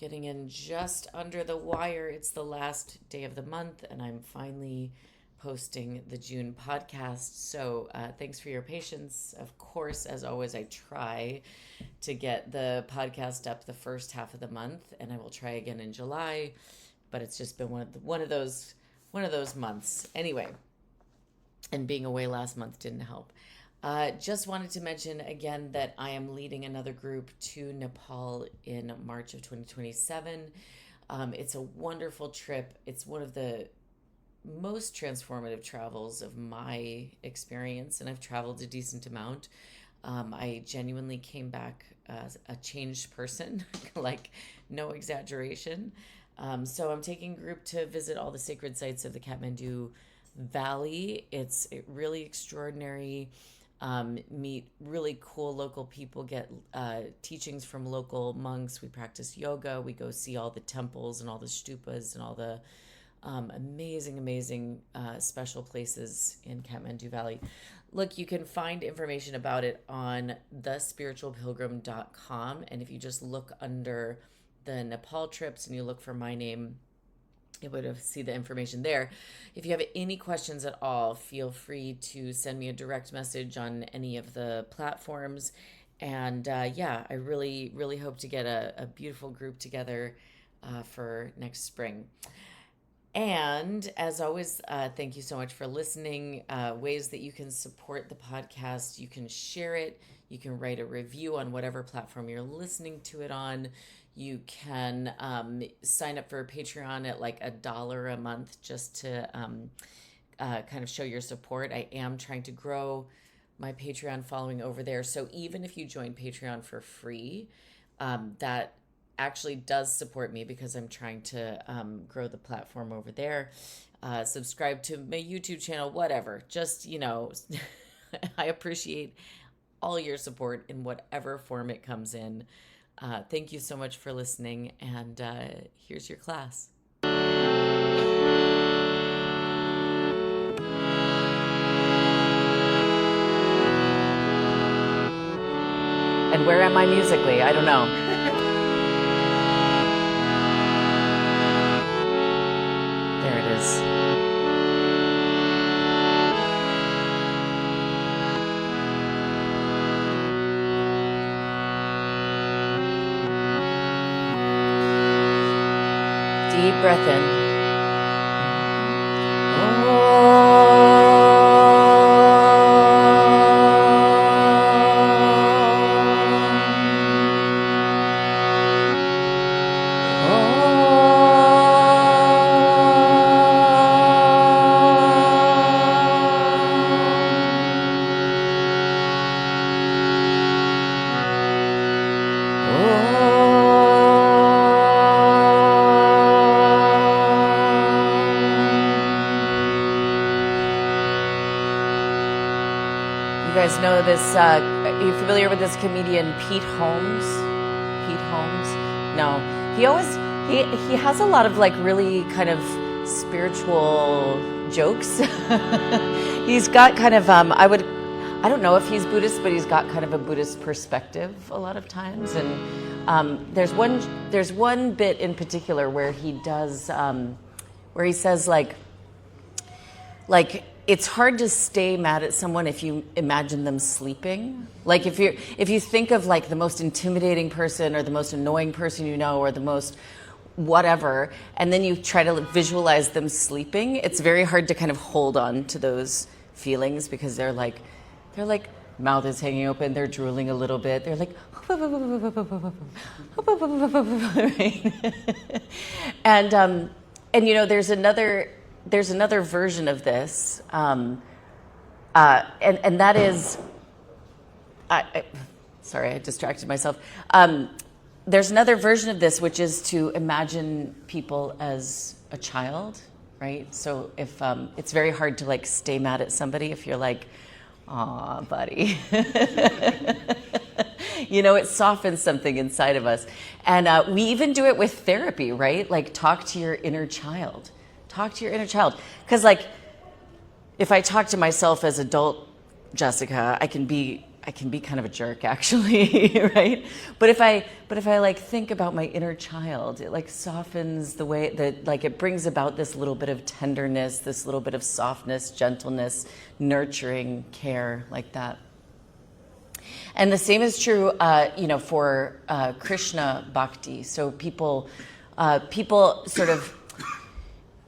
getting in just under the wire. It's the last day of the month, and I'm finally posting the June podcast. So thanks for your patience. Of course, as always, I try to get the podcast up the first half of the month, and I will try again in July. But it's just been one of those months. Anyway, and being away last month didn't help. Just wanted to mention again that I am leading another group to Nepal in March of 2027. It's a wonderful trip. It's one of the most transformative travels of my experience, and I've traveled a decent amount. I genuinely came back as a changed person, like no exaggeration. So I'm taking a group to visit all the sacred sites of the Kathmandu Valley. It's really extraordinary. Meet really cool local people, get teachings from local monks. We practice yoga. We go see all the temples and all the stupas and all the amazing special places in Kathmandu Valley. Look, you can find information about it on thespiritualpilgrim.com. And if you just look under the Nepal trips and you look for my name, you would see the information there. If you have any questions at all, feel free to send me a direct message on any of the platforms. And I really hope to get a beautiful group together for next spring. And as always, thank you so much for listening. Ways that you can support the podcast: you can share it, you can write a review on whatever platform you're listening to it on. You can sign up for Patreon at like $1 a month just to kind of show your support. I am trying to grow my Patreon following over there. So even if you join Patreon for free, that actually does support me because I'm trying to grow the platform over there. Subscribe to my YouTube channel, whatever. Just, I appreciate all your support in whatever form it comes in. Thank you so much for listening, and here's your class. And where am I musically? I don't know. There it is. Deep breath in. You guys know this, are you familiar with this comedian Pete Holmes? Pete Holmes? No. He has a lot of like really kind of spiritual jokes. He's got kind of, I don't know if he's Buddhist, but he's got kind of a Buddhist perspective a lot of times. And there's one bit in particular where he does, where he says like, it's hard to stay mad at someone if you imagine them sleeping. Like if you think of like the most intimidating person or the most annoying person you know or the most whatever, and then you try to visualize them sleeping, it's very hard to kind of hold on to those feelings because they're like mouth is hanging open, they're drooling a little bit, they're like and there's another version of this, and that is, sorry, I distracted myself. There's another version of this, which is to imagine people as a child, right? So if it's very hard to like stay mad at somebody if you're like, aw, buddy. It softens something inside of us. And we even do it with therapy, right? Like talk to your inner child. Talk to your inner child. Because like, if I talk to myself as adult Jessica, I can be I can be kind of a jerk actually, right? But if I like think about my inner child, it like softens the way that like it brings about this little bit of tenderness, this little bit of softness, gentleness, nurturing, care, like that. And the same is true, for Krishna bhakti. So people sort of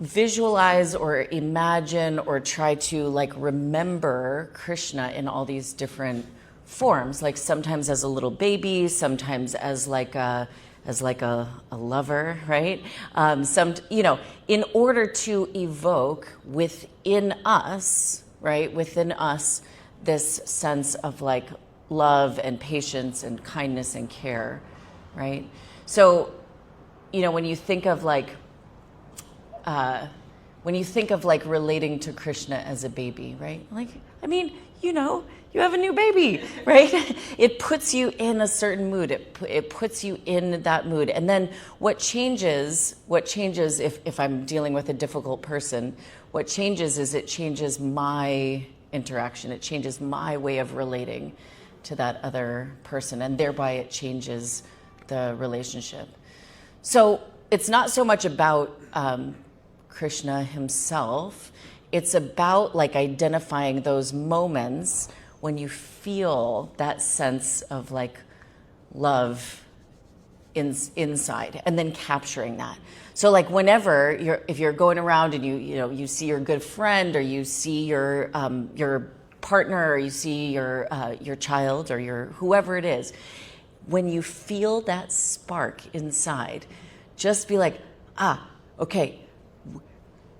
visualize or imagine or try to like remember Krishna in all these different forms, like sometimes as a little baby, sometimes as like a lover, right? In order to evoke within us, right, this sense of like love and patience and kindness and care, right? So, when you think of like relating to Krishna as a baby, right? Like, I mean, you have a new baby, right? It puts you in a certain mood. It puts you in that mood. And then what changes if I'm dealing with a difficult person, what changes is it changes my interaction. It changes my way of relating to that other person, and thereby it changes the relationship. So it's not so much about Krishna himself. It's about like identifying those moments when you feel that sense of like love inside, and then capturing that. So like whenever if you're going around and you see your good friend, or you see your partner, or you see your child, or your whoever it is, when you feel that spark inside, just be like, okay,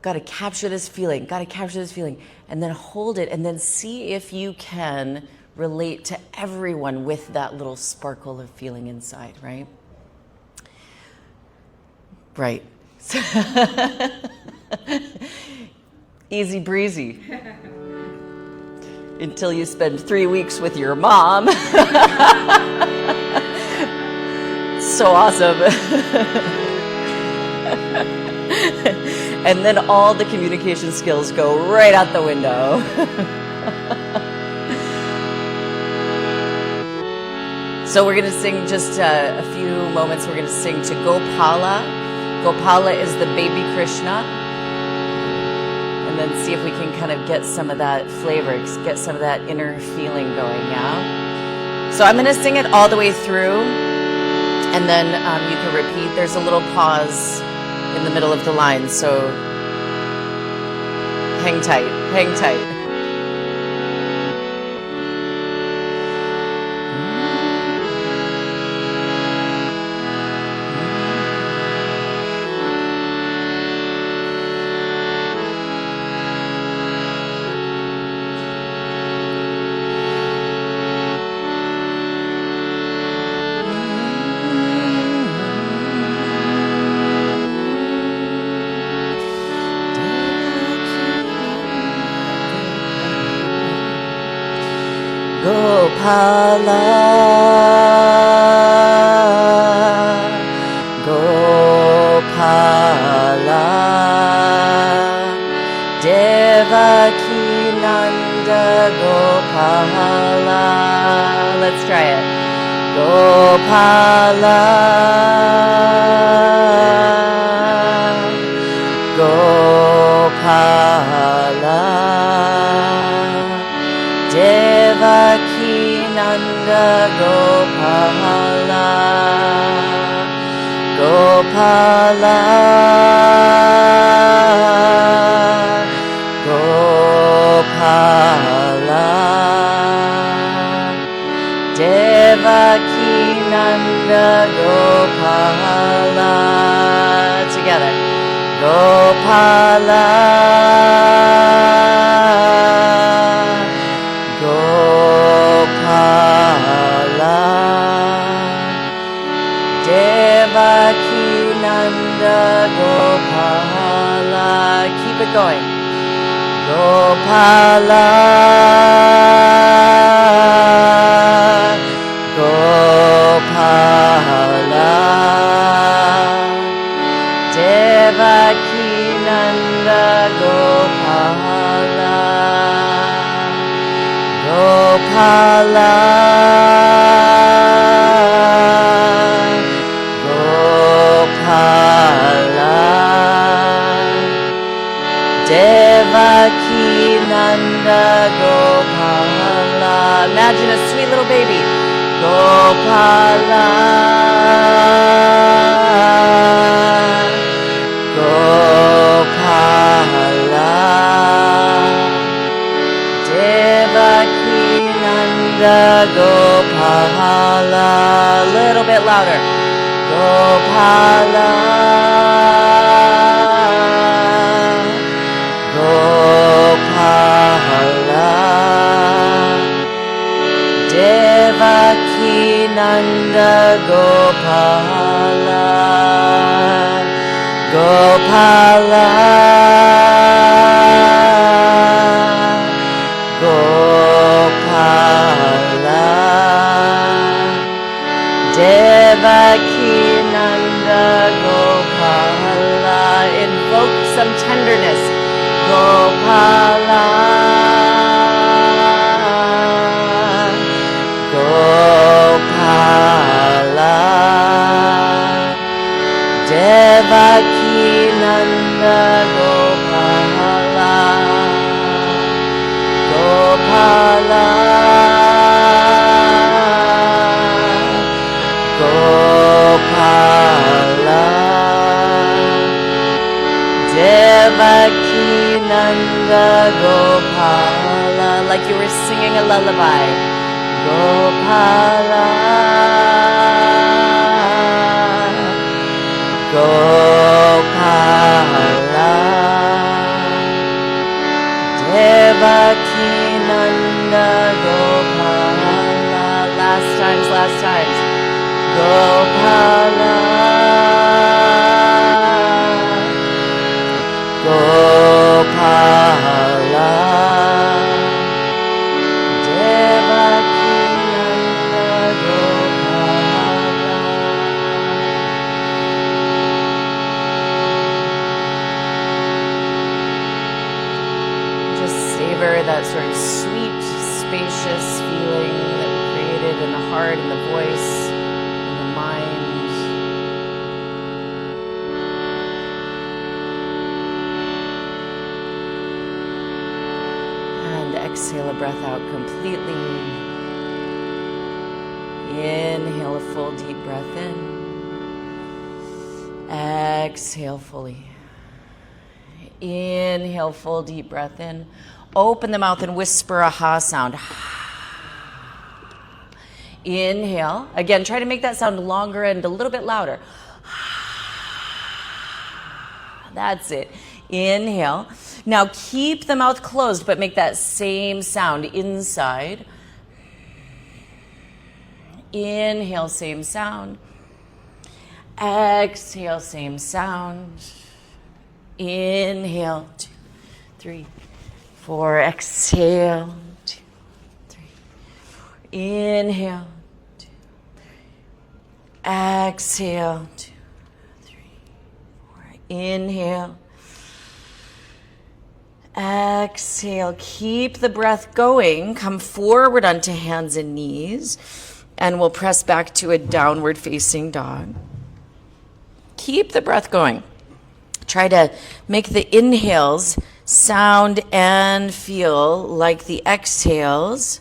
got to capture this feeling, and then hold it, and then see if you can relate to everyone with that little sparkle of feeling inside, right? Right. Easy breezy. Until you spend 3 weeks with your mom. So awesome. And then all the communication skills go right out the window. So we're going to sing just a few moments. We're going to sing to Gopala. Gopala is the baby Krishna. And then see if we can kind of get some of that flavor, get some of that inner feeling going, yeah? So I'm going to sing it all the way through, and then you can repeat. There's a little pause in the middle of the line, so hang tight, hang tight. Gopala, Gopala, Devaki Nanda Gopala. Let's try it. Gopala, Gopala, Devaki Nanda Gopala, Gopala, Gopala, Devaki Nanda Gopala. Together. Gopala, Gopala, Devaki Nanda Gopala. Keep it going. Gopala, Gopala, Devaki Nanda Gopala, Gopala, Gopala. Imagine a sweet little baby. Gopala. Gopala. Devaki Nanda Gopala. A little bit louder. Gopala. Gopala. Devaki Nanda Gopala. Gopala. Gopala. Devaki Nanda Gopala. Invoke some tenderness. Gopala. Gopala. Devaki Nanda Gopala. Gopala. Gopala. Devaki Nanda Gopala. Like you were singing a lullaby. Gopala. Gopala. Devaki Nanda Gopala. Last times. Gopala. Gopala. Devaki Nanda Gopala. Just savor that sort of sweet, spacious feeling that we created in the heart and the voice and the mind. And exhale a breath out completely. Inhale a full deep breath in. Exhale fully. Inhale full deep breath in. Open the mouth and whisper a ha sound. Inhale. Again, try to make that sound longer and a little bit louder. That's it. Inhale. Now keep the mouth closed, but make that same sound inside. Inhale, same sound. Exhale, same sound. Inhale, 2, 3, 4. Exhale, 2, 3, 4. Inhale, 2, 3. Exhale, 2, 3, 4. Inhale. Exhale. Keep the breath going. Come forward onto hands and knees, and we'll press back to a downward facing dog. Keep the breath going. Try to make the inhales sound and feel like the exhales.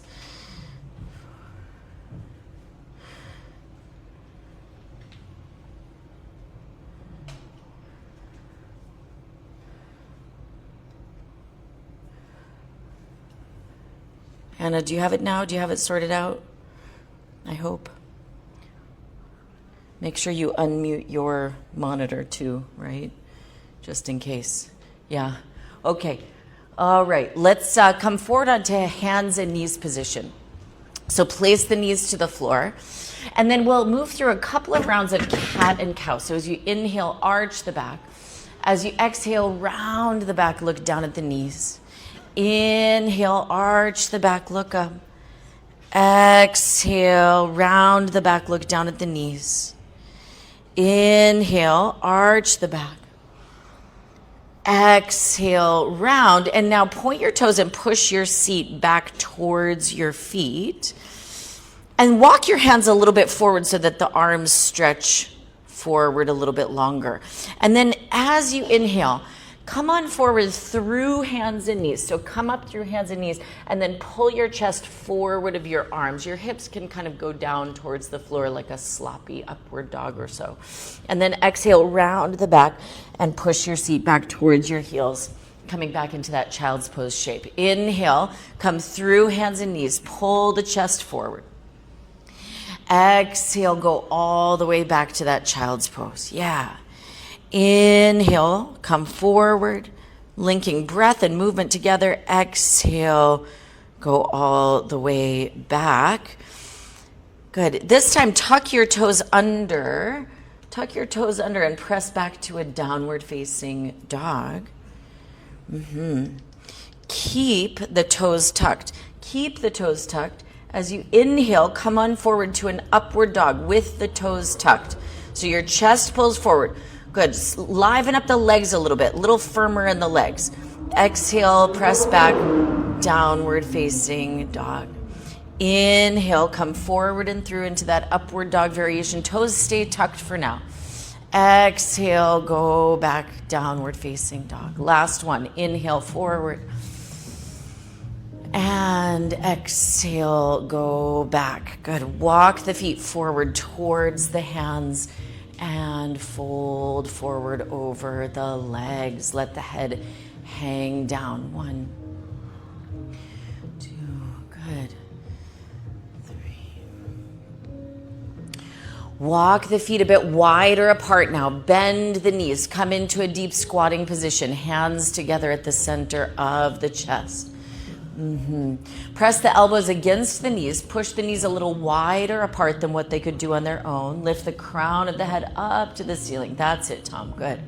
Anna, do you have it now? Do you have it sorted out? I hope. Make sure you unmute your monitor too, right? Just in case. Yeah. Okay. All right. Let's come forward onto hands and knees position. So place the knees to the floor. And then we'll move through a couple of rounds of cat and cow. So as you inhale, arch the back. As you exhale, round the back, look down at the knees. Inhale, arch the back, look up. Exhale, round the back, look down at the knees. Inhale, arch the back. Exhale, round. And now point your toes and push your seat back towards your feet. And walk your hands a little bit forward so that the arms stretch forward a little bit longer. And then as you inhale, Come on forward through hands and knees. So come up through hands and knees and then pull your chest forward of your arms. Your hips can kind of go down towards the floor like a sloppy upward dog or so. And then exhale, round the back and push your seat back towards your heels, coming back into that child's pose shape. Inhale, come through hands and knees. Pull the chest forward. Exhale, go all the way back to that child's pose. Yeah. Inhale, come forward, linking breath and movement together. Exhale, go all the way back. Good. This time, tuck your toes under. Tuck your toes under and press back to a downward facing dog. Keep the toes tucked. Keep the toes tucked. As you inhale, come on forward to an upward dog with the toes tucked. So your chest pulls forward. Good. Liven up the legs a little firmer in the legs. Exhale, press back, downward facing dog. Inhale, come forward and through into that upward dog variation. Toes stay tucked for now. Exhale, go back, downward facing dog. Last one. Inhale, forward. And exhale, go back. Good. Walk the feet forward towards the hands and fold forward over the legs. Let the head hang down. 1, 2, good. 3. Walk the feet a bit wider apart now. Bend the knees. Come into a deep squatting position. Hands together at the center of the chest. Press the elbows against the knees. Push the knees a little wider apart than what they could do on their own. Lift the crown of the head up to the ceiling. That's it, Tom. Good.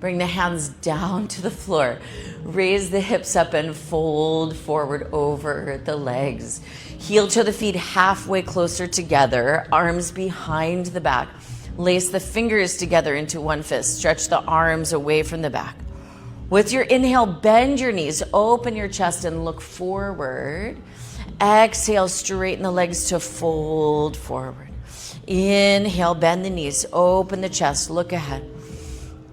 Bring the hands down to the floor. Raise the hips up and fold forward over the legs. Heel to the feet halfway closer together. Arms behind the back. Lace the fingers together into one fist. Stretch the arms away from the back. With your inhale, bend your knees, open your chest and look forward. Exhale, straighten the legs to fold forward. Inhale, bend the knees, open the chest, look ahead.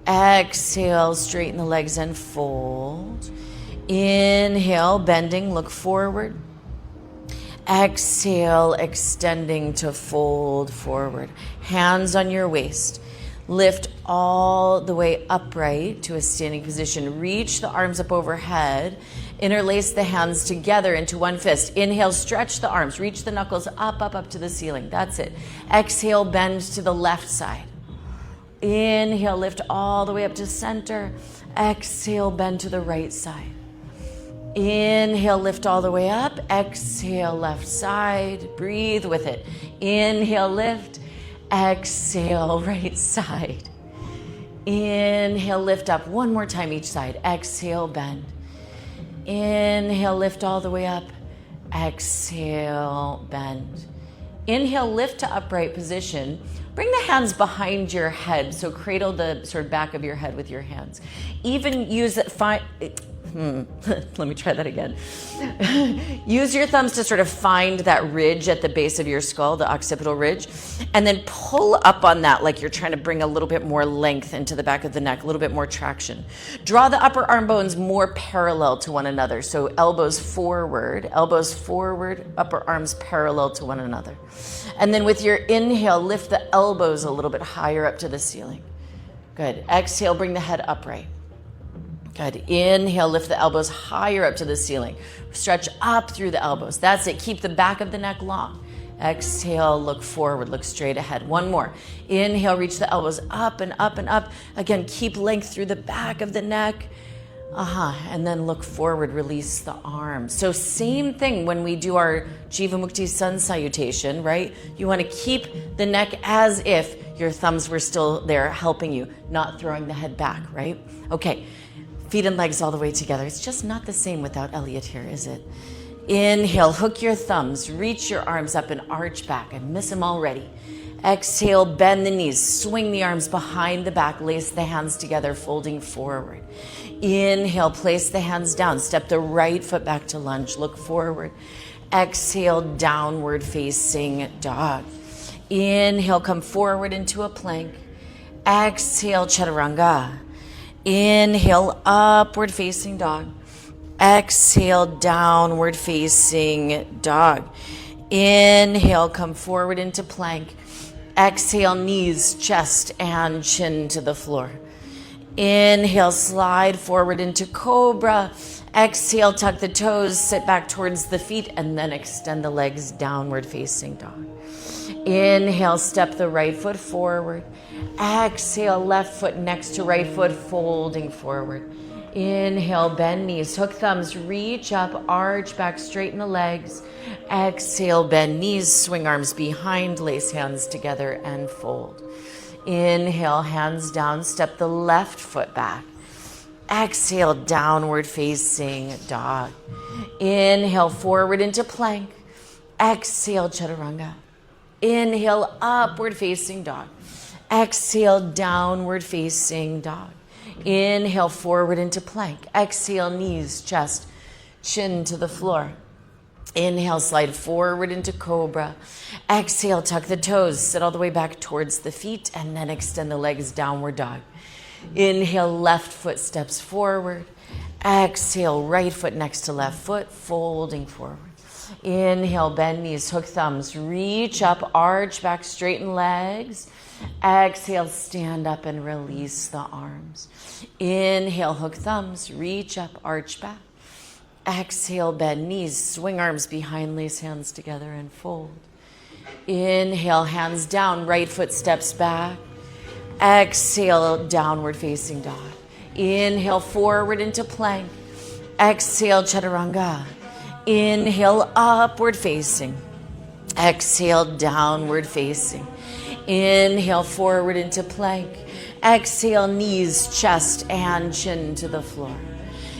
Exhale, straighten the legs and fold. Inhale, bending, look forward. Exhale, extending to fold forward. Hands on your waist. Lift all the way upright to a standing position. Reach the arms up overhead. Interlace the hands together into one fist. Inhale, stretch the arms. Reach the knuckles up to the ceiling. That's it. Exhale, bend to the left side. Inhale, lift all the way up to center. Exhale, bend to the right side. Inhale, lift all the way up. Exhale, left side. Breathe with it. Inhale, lift. Exhale, right side. Inhale, lift up. One more time each side. Exhale, bend. Inhale, lift all the way up. Exhale, bend. Inhale, lift to upright position. Bring the hands behind your head. So cradle the sort of back of your head with your hands. Even use it, let me try that again. Use your thumbs to sort of find that ridge at the base of your skull, the occipital ridge, and then pull up on that like you're trying to bring a little bit more length into the back of the neck, a little bit more traction. Draw the upper arm bones more parallel to one another. So elbows forward, upper arms parallel to one another. And then with your inhale, lift the elbows a little bit higher up to the ceiling. Good. Exhale, bring the head upright. Good. Inhale, lift the elbows higher up to the ceiling. Stretch up through the elbows. That's it. Keep the back of the neck long. Exhale, look forward, look straight ahead. One more. Inhale, reach the elbows up and up and up. Again, keep length through the back of the neck. And then look forward, release the arms. So same thing when we do our Jivamukti Sun Salutation, right? You want to keep the neck as if your thumbs were still there helping you, not throwing the head back, right? Okay. Feet and legs all the way together. It's just not the same without Elliot here, is it? Inhale, hook your thumbs, reach your arms up and arch back. I miss them already. Exhale, bend the knees, swing the arms behind the back, lace the hands together, folding forward. Inhale, place the hands down, step the right foot back to lunge, look forward. Exhale, downward facing dog. Inhale, come forward into a plank. Exhale, chaturanga. Inhale, upward facing dog. Exhale, downward facing dog. Inhale, come forward into plank. Exhale, knees, chest, and chin to the floor. Inhale, slide forward into cobra. Exhale, tuck the toes, sit back towards the feet, and then extend the legs, downward facing dog. Inhale, step the right foot forward. Exhale, left foot next to right foot, folding forward. Inhale, bend knees, hook thumbs, reach up, arch back, straighten the legs. Exhale, bend knees, swing arms behind, lace hands together and fold. Inhale, hands down, step the left foot back. Exhale, downward facing dog. Inhale, forward into plank. Exhale, chaturanga. Inhale, upward facing dog. Exhale, downward facing dog. Inhale, forward into plank. Exhale, knees, chest, chin to the floor. Inhale, slide forward into cobra. Exhale, tuck the toes, sit all the way back towards the feet, and then extend the legs, downward dog. Inhale, left foot steps forward. Exhale, right foot next to left foot, folding forward. Inhale, bend knees, hook thumbs, reach up, arch back, straighten legs. Exhale, stand up and release the arms. Inhale, hook thumbs, reach up, arch back. Exhale, bend knees, swing arms behind, lace hands together and fold. Inhale, hands down, right foot steps back. Exhale, downward facing dog. Inhale, forward into plank. Exhale, chaturanga. Inhale, upward facing. Exhale, downward facing. Inhale, forward into plank. Exhale, knees, chest, and chin to the floor.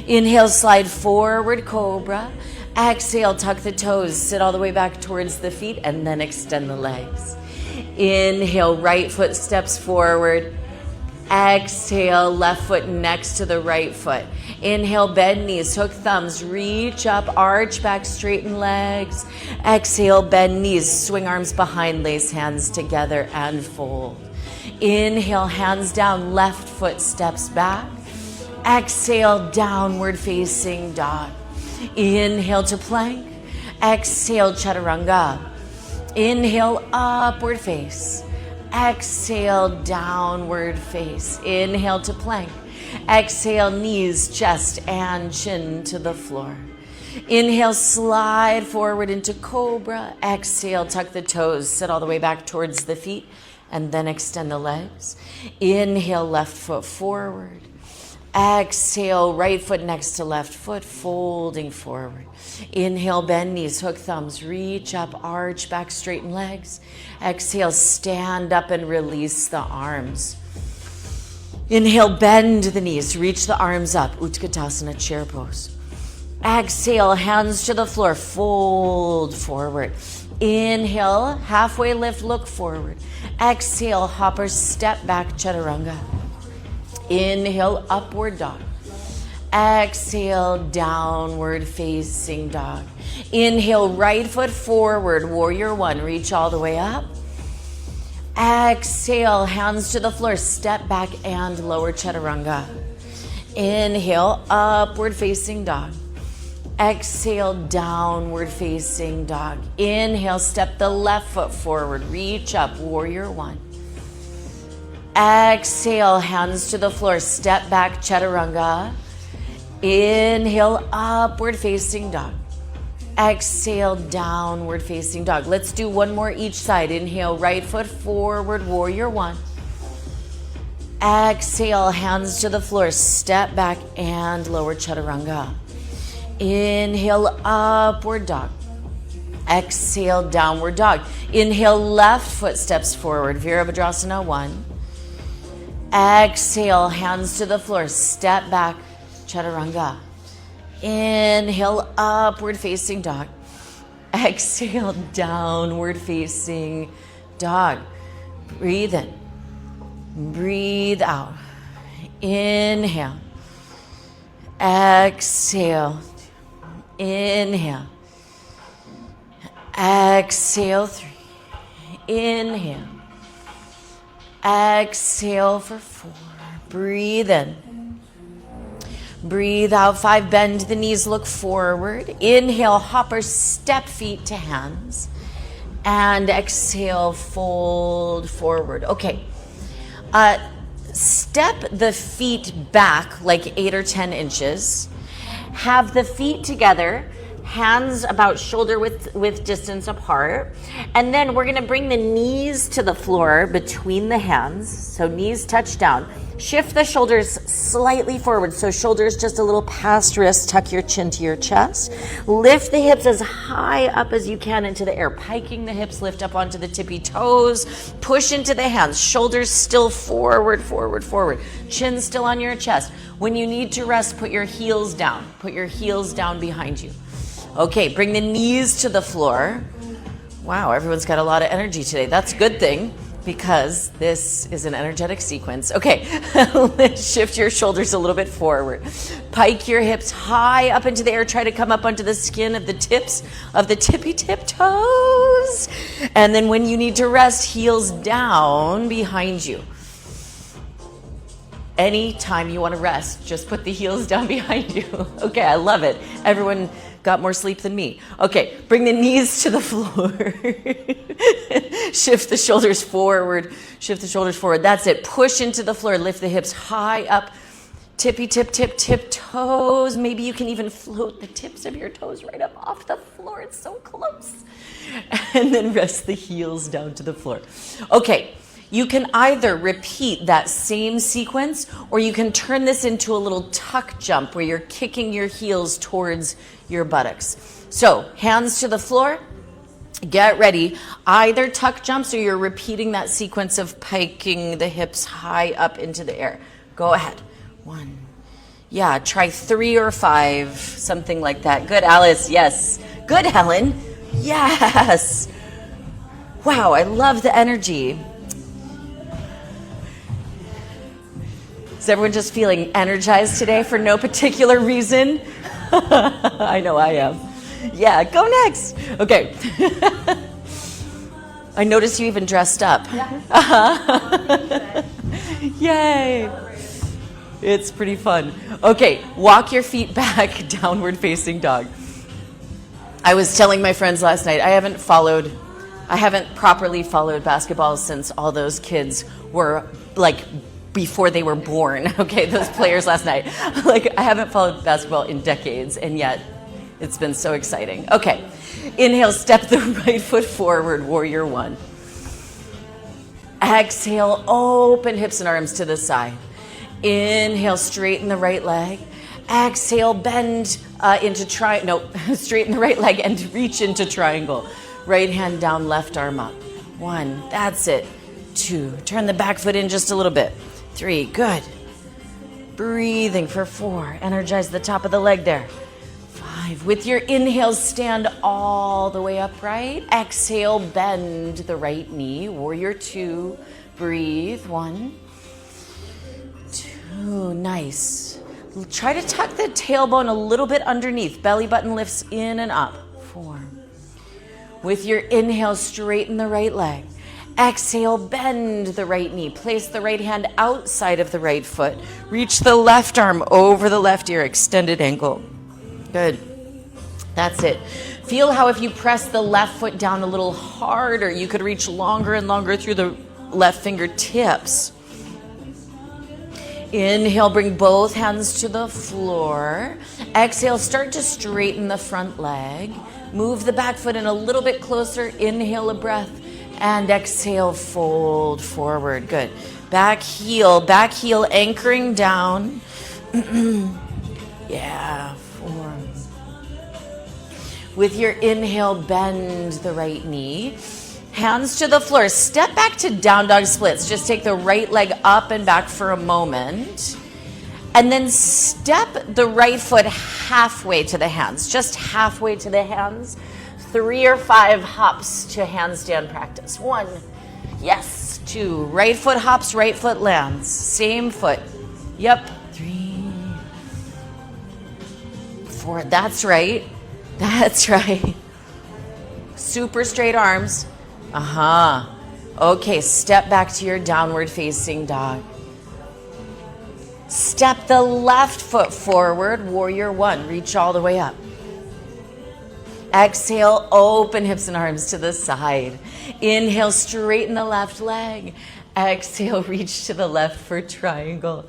Inhale, slide forward, cobra. Exhale, tuck the toes, sit all the way back towards the feet, and then extend the legs. Inhale, right foot steps forward. Exhale, left foot next to the right foot. Inhale, bend knees, hook thumbs, reach up, arch back, straighten legs. Exhale, bend knees, swing arms behind, lace hands together and fold. Inhale, hands down, left foot steps back. Exhale, downward facing dog. Inhale to plank. Exhale, chaturanga. Inhale, upward face. Exhale, downward face. Inhale to plank. Exhale, knees, chest, and chin to the floor. Inhale, slide forward into cobra. Exhale, tuck the toes, sit all the way back towards the feet, and then extend the legs. Inhale, left foot forward. Exhale, right foot next to left foot, folding forward. Inhale, bend knees, hook thumbs, reach up, arch back, straighten legs. Exhale, stand up and release the arms. Inhale, bend the knees, reach the arms up, Utkatasana, chair pose. Exhale, hands to the floor, fold forward. Inhale, halfway lift, look forward. Exhale, hopper, step back, chaturanga. Inhale, upward dog. Exhale, downward facing dog. Inhale, right foot forward, warrior one, reach all the way up. Exhale, hands to the floor, step back and lower chaturanga. Inhale, upward facing dog. Exhale, downward facing dog. Inhale, step the left foot forward, reach up, warrior one. Exhale, hands to the floor, step back, chaturanga. Inhale, upward facing dog. Exhale, downward facing dog. Let's do one more each side. Inhale, right foot forward, warrior one. Exhale, hands to the floor, step back and lower chaturanga. Inhale, upward dog. Exhale, downward dog. Inhale, left foot steps forward, Virabhadrasana one. Exhale, hands to the floor, step back, chaturanga. Inhale, upward facing dog. Exhale, downward facing dog. Breathe in. Breathe out. Inhale. Exhale. Inhale. Exhale, 3. Inhale. Exhale for 4. Breathe in. Breathe out 5, bend the knees, look forward. Inhale, hop or step feet to hands. And exhale, fold forward. Okay. Step the feet back like 8 or 10 inches. Have the feet together, hands about shoulder width distance apart. And then we're gonna bring the knees to the floor between the hands. So knees touch down. Shift the shoulders slightly forward. So shoulders just a little past wrist, tuck your chin to your chest. Lift the hips as high up as you can into the air. Piking the hips, lift up onto the tippy toes. Push into the hands. Shoulders still forward, forward, forward. Chin still on your chest. When you need to rest, put your heels down. Put your heels down behind you. Okay, bring the knees to the floor. Wow, everyone's got a lot of energy today. That's a good thing, because this is an energetic sequence. Okay, let's shift your shoulders a little bit forward. Pike your hips high up into the air. Try to come up onto the skin of the tips of the tippy tip toes. And then when you need to rest, heels down behind you. Anytime you want to rest, just put the heels down behind you. Okay, I love it. Everyone got more sleep than me. Okay, bring the knees to the floor. Shift the shoulders forward. Shift the shoulders forward. That's it. Push into the floor. Lift the hips high up. Tippy tip, tip, tip toes. Maybe you can even float the tips of your toes right up off the floor. It's so close. And then rest the heels down to the floor. Okay. You can either repeat that same sequence, or you can turn this into a little tuck jump where you're kicking your heels towards your buttocks. So hands to the floor, get ready. Either tuck jumps or you're repeating that sequence of piking the hips high up into the air. Go ahead. 1. Yeah, try 3 or 5, something like that. Good, Alice. Yes. Good, Helen. Yes. Wow, I love the energy. Is everyone just feeling energized today for no particular reason? I know I am. Yeah, go next. Okay. I noticed you even dressed up. Yeah. Yay. It's pretty fun. Okay, walk your feet back, downward facing dog. I was telling my friends last night, I haven't properly followed basketball since all those kids were like before they were born, okay, those players last night. Like, I haven't followed basketball in decades, and yet it's been so exciting. Okay, inhale, step the right foot forward, warrior 1. Exhale, open hips and arms to the side. Inhale, straighten the right leg. Exhale, bend straighten the right leg and reach into triangle. Right hand down, left arm up. 1, that's it. 2, turn the back foot in just a little bit. 3, good. Breathing for 4. Energize the top of the leg there. 5. With your inhale, stand all the way upright. Exhale, bend the right knee. Warrior 2. Breathe. 1, 2. Nice. Try to tuck the tailbone a little bit underneath. Belly button lifts in and up. 4. With your inhale, straighten the right leg. Exhale, bend the right knee. Place the right hand outside of the right foot. Reach the left arm over the left ear, extended ankle. Good. That's it. Feel how if you press the left foot down a little harder, you could reach longer and longer through the left fingertips. Inhale, bring both hands to the floor. Exhale, start to straighten the front leg. Move the back foot in a little bit closer. Inhale a breath. And exhale, fold forward. Good. Back heel anchoring down. Yeah, 4. With your inhale, bend the right knee. Hands to the floor. Step back to down dog splits. Just take the right leg up and back for a moment. And then step the right foot halfway to the hands. Just halfway to the hands. 3 or 5 hops to handstand practice. 1, yes. 2, right foot hops, right foot lands. Same foot. Yep. 3, 4, that's right. That's right. Super straight arms. Okay, step back to your downward facing dog. Step the left foot forward, warrior one. Reach all the way up. Exhale, open hips and arms to the side. Inhale, straighten the left leg. Exhale, reach to the left for triangle.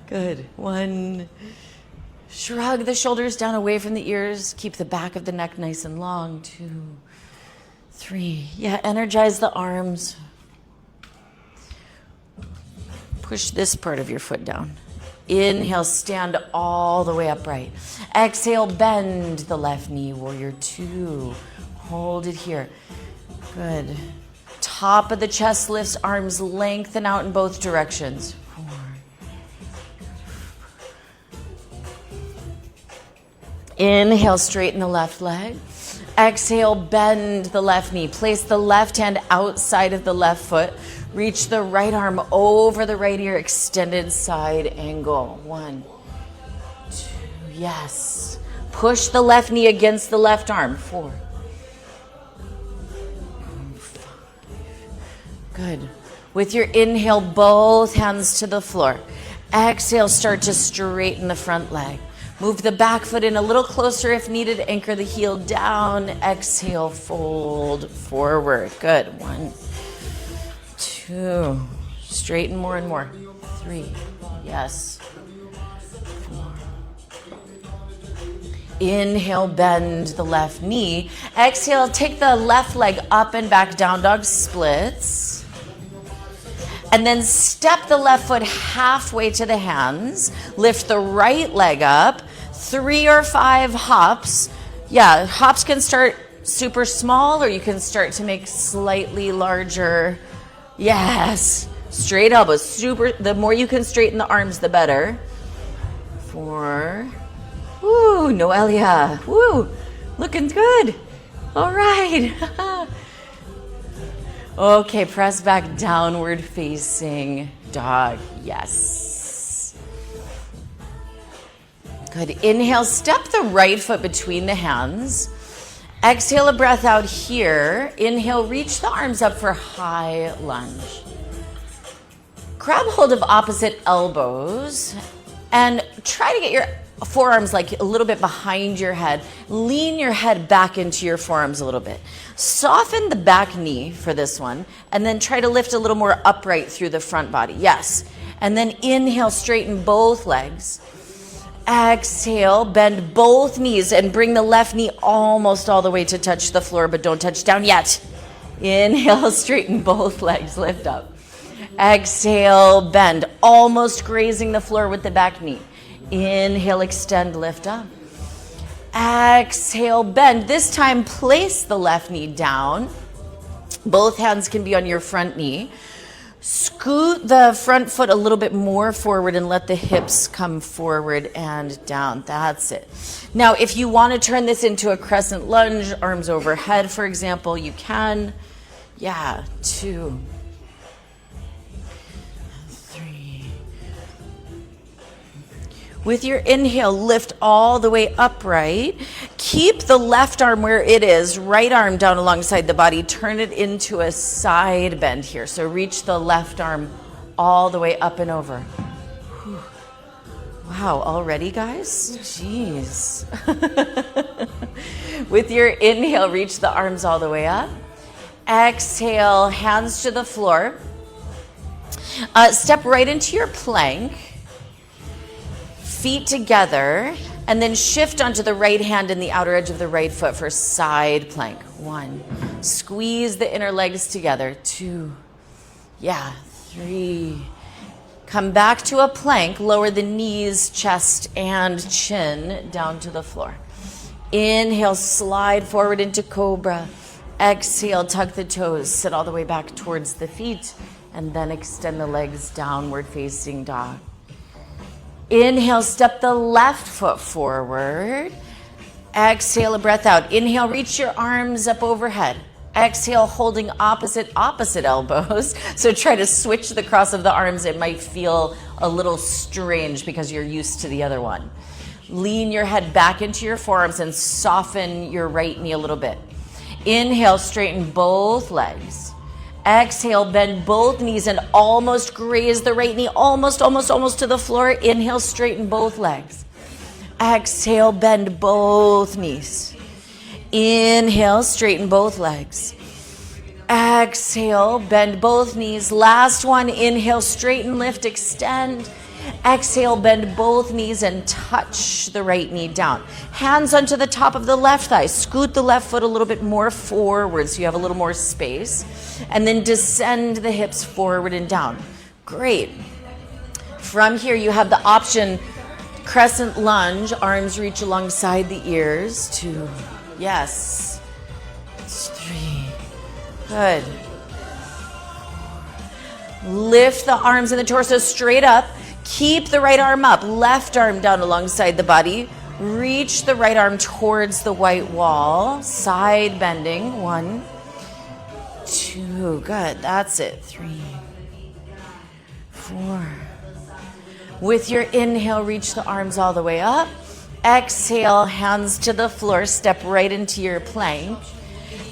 Good. 1. Shrug the shoulders down away from the ears. Keep the back of the neck nice and long. 2, 3. Yeah, energize the arms. Push this part of your foot down. Inhale, stand all the way upright. Exhale, bend the left knee, warrior 2. Hold it here. Good. Top of the chest lifts, arms lengthen out in both directions. 4. Inhale, straighten the left leg. Exhale, bend the left knee. Place the left hand outside of the left foot. Reach the right arm over the right ear, extended side angle. 1, 2, yes. Push the left knee against the left arm. 4, 5. Good. With your inhale, both hands to the floor. Exhale, start to straighten the front leg. Move the back foot in a little closer if needed. Anchor the heel down. Exhale, fold forward. Good. 1, 2. Straighten more and more. 3. Yes. 4. Inhale, bend the left knee. Exhale, take the left leg up and back, down dog splits. And then step the left foot halfway to the hands. Lift the right leg up. 3 or 5 hops. Yeah, hops can start super small or you can start to make slightly larger. Yes. Straight elbows. Super. The more you can straighten the arms, the better. 4. Woo, Noelia. Woo. Looking good. All right. Okay, press back, downward facing dog. Yes. Good. Inhale, step the right foot between the hands. Exhale a breath out here. Inhale, reach the arms up for high lunge. Grab hold of opposite elbows and try to get your forearms like a little bit behind your head. Lean your head back into your forearms a little bit. Soften the back knee for this one and then try to lift a little more upright through the front body. Yes. And then inhale, straighten both legs. Exhale, bend both knees and bring the left knee almost all the way to touch the floor, but don't touch down yet. Inhale, straighten both legs, lift up. Exhale, bend, almost grazing the floor with the back knee. Inhale, extend, lift up. Exhale, bend. This time, place the left knee down. Both hands can be on your front knee. Scoot the front foot a little bit more forward and let the hips come forward and down. That's it. Now, if you want to turn this into a crescent lunge, arms overhead, for example, you can. Yeah, 2, 3. With your inhale, lift all the way upright. Keep the left arm where it is, right arm down alongside the body. Turn it into a side bend here. So reach the left arm all the way up and over. Whew. Wow, already, guys? Jeez. With your inhale, reach the arms all the way up. Exhale, hands to the floor. Step right into your plank. Feet together, and then shift onto the right hand and the outer edge of the right foot for side plank. 1. Squeeze the inner legs together. 2. Yeah, 3. Come back to a plank. Lower the knees, chest, and chin down to the floor. Inhale, slide forward into cobra. Exhale, tuck the toes. Sit all the way back towards the feet, and then extend the legs, downward facing dog. Inhale, step the left foot forward. Exhale, a breath out. Inhale, reach your arms up overhead. Exhale, holding opposite elbows. So try to switch the cross of the arms. It might feel a little strange because you're used to the other one. Lean your head back into your forearms and soften your right knee a little bit. Inhale, straighten both legs. Exhale, bend both knees and almost graze the right knee, almost to the floor. Inhale, straighten both legs. Exhale, bend both knees. Inhale, straighten both legs. Exhale, bend both knees. Last one, inhale, straighten, lift, extend. Exhale, bend both knees and touch the right knee down. Hands onto the top of the left thigh. Scoot the left foot a little bit more forward so you have a little more space. And then descend the hips forward and down. Great. From here, you have the option, crescent lunge, arms reach alongside the ears. 2, yes. 3, good. Lift the arms and the torso straight up. Keep the right arm up, left arm down alongside the body. Reach the right arm towards the white wall. Side bending. 1, 2, good. That's it. 3, 4. With your inhale, reach the arms all the way up. Exhale, hands to the floor. Step right into your plank.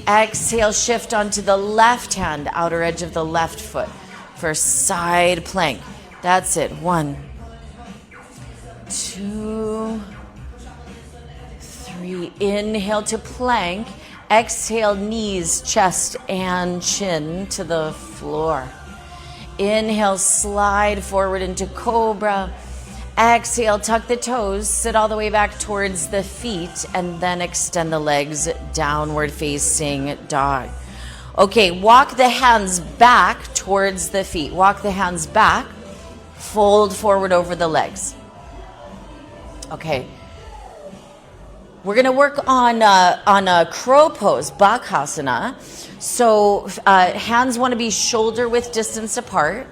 Exhale, shift onto the left hand, outer edge of the left foot for side plank. That's it. 1, 2, 3. Inhale to plank. Exhale, knees, chest, and chin to the floor. Inhale, slide forward into cobra. Exhale, tuck the toes, sit all the way back towards the feet, and then extend the legs, downward facing dog. Okay, walk the hands back towards the feet. Walk the hands back. Fold forward over the legs. Okay. We're going to work on a crow pose, Bakhasana. So hands want to be shoulder width distance apart.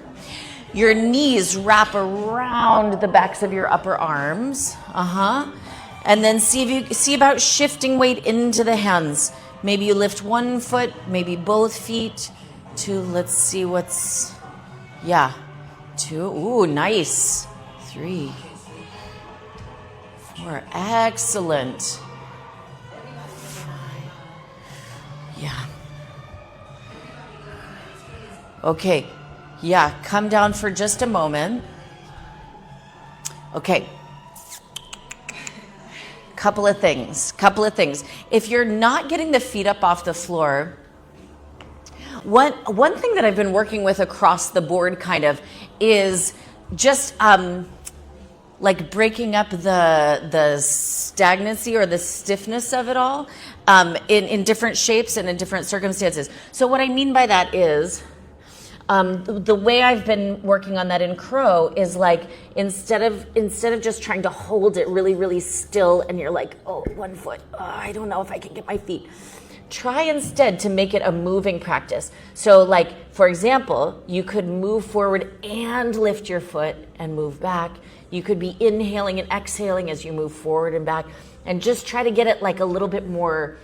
Your knees wrap around the backs of your upper arms. And then see about shifting weight into the hands. Maybe you lift one foot, maybe both feet. 2, let's see what's, 2, ooh, nice. 3, 4, excellent. 5, okay, come down for just a moment. Okay. Couple of things. If you're not getting the feet up off the floor, one thing that I've been working with across the board kind of is just like breaking up the stagnancy or the stiffness of it all in different shapes and in different circumstances. So what I mean by that is the way I've been working on that in crow is like instead of just trying to hold it really, really still and you're like, oh, 1 foot, I don't know if I can get my feet. Try instead to make it a moving practice. So like, for example, you could move forward and lift your foot and move back. You could be inhaling and exhaling as you move forward and back, and just try to get it like a little bit more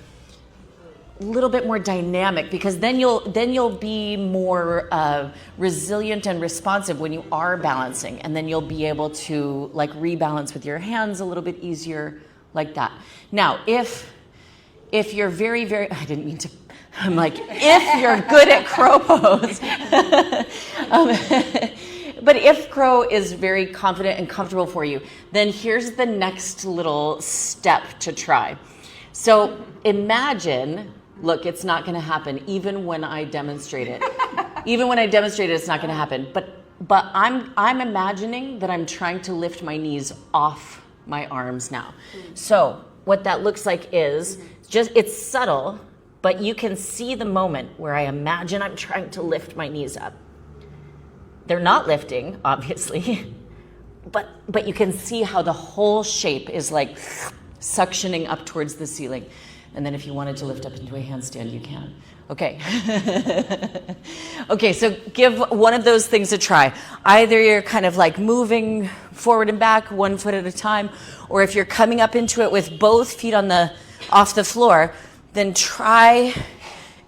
dynamic, because then you'll be more resilient and responsive when you are balancing, and then you'll be able to like rebalance with your hands a little bit easier, like that. Now, if you're very, very, I didn't mean to, I'm like, if you're good at crow pose, but if crow is very confident and comfortable for you, then here's the next little step to try. So imagine, look, it's not going to happen even when I demonstrate it. Even when I demonstrate it, it's not going to happen. But I'm imagining that I'm trying to lift my knees off my arms now. So what that looks like is just, it's subtle, but you can see the moment where I imagine I'm trying to lift my knees up. They're not lifting, obviously, but you can see how the whole shape is like suctioning up towards the ceiling. And then if you wanted to lift up into a handstand, you can. Okay. Okay, so give one of those things a try. Either you're kind of like moving forward and back 1 foot at a time, or if you're coming up into it with both feet off the floor, then try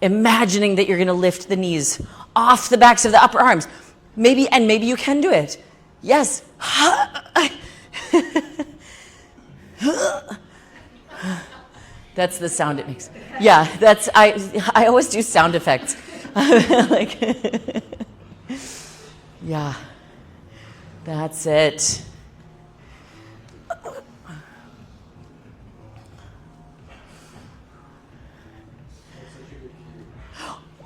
imagining that you're going to lift the knees off the backs of the upper arms. Maybe you can do it. Yes. That's the sound it makes. Yeah, I always do sound effects. Like, yeah, that's it.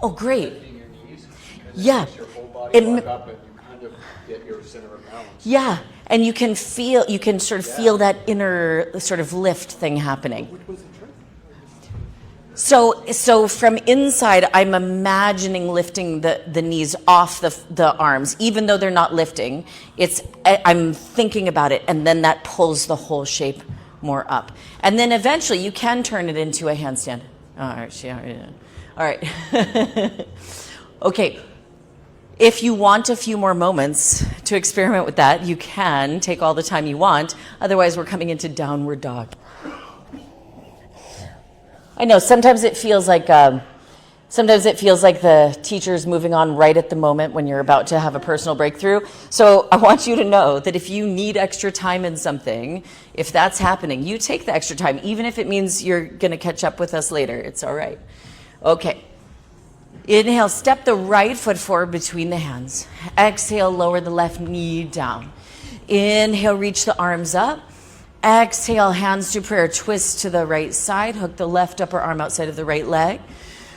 Oh, great. Yeah. Your whole body It, back up and you kind of get your center of balance. yeah, and you can sort of feel that inner sort of lift thing happening. Which was the trick? So from inside, I'm imagining lifting the knees off the arms, even though they're not lifting. I'm thinking about it, and then that pulls the whole shape more up. And then eventually, you can turn it into a handstand. All right, all right. Okay. If you want a few more moments to experiment with that, you can take all the time you want. Otherwise, we're coming into downward dog. I know sometimes it feels like the teacher's moving on right at the moment when you're about to have a personal breakthrough. So I want you to know that if you need extra time in something, if that's happening, you take the extra time, even if it means you're going to catch up with us later. It's all right. Okay. Inhale, step the right foot forward between the hands. Exhale, lower the left knee down. Inhale, reach the arms up. Exhale, hands to prayer. Twist to the right side. Hook the left upper arm outside of the right leg.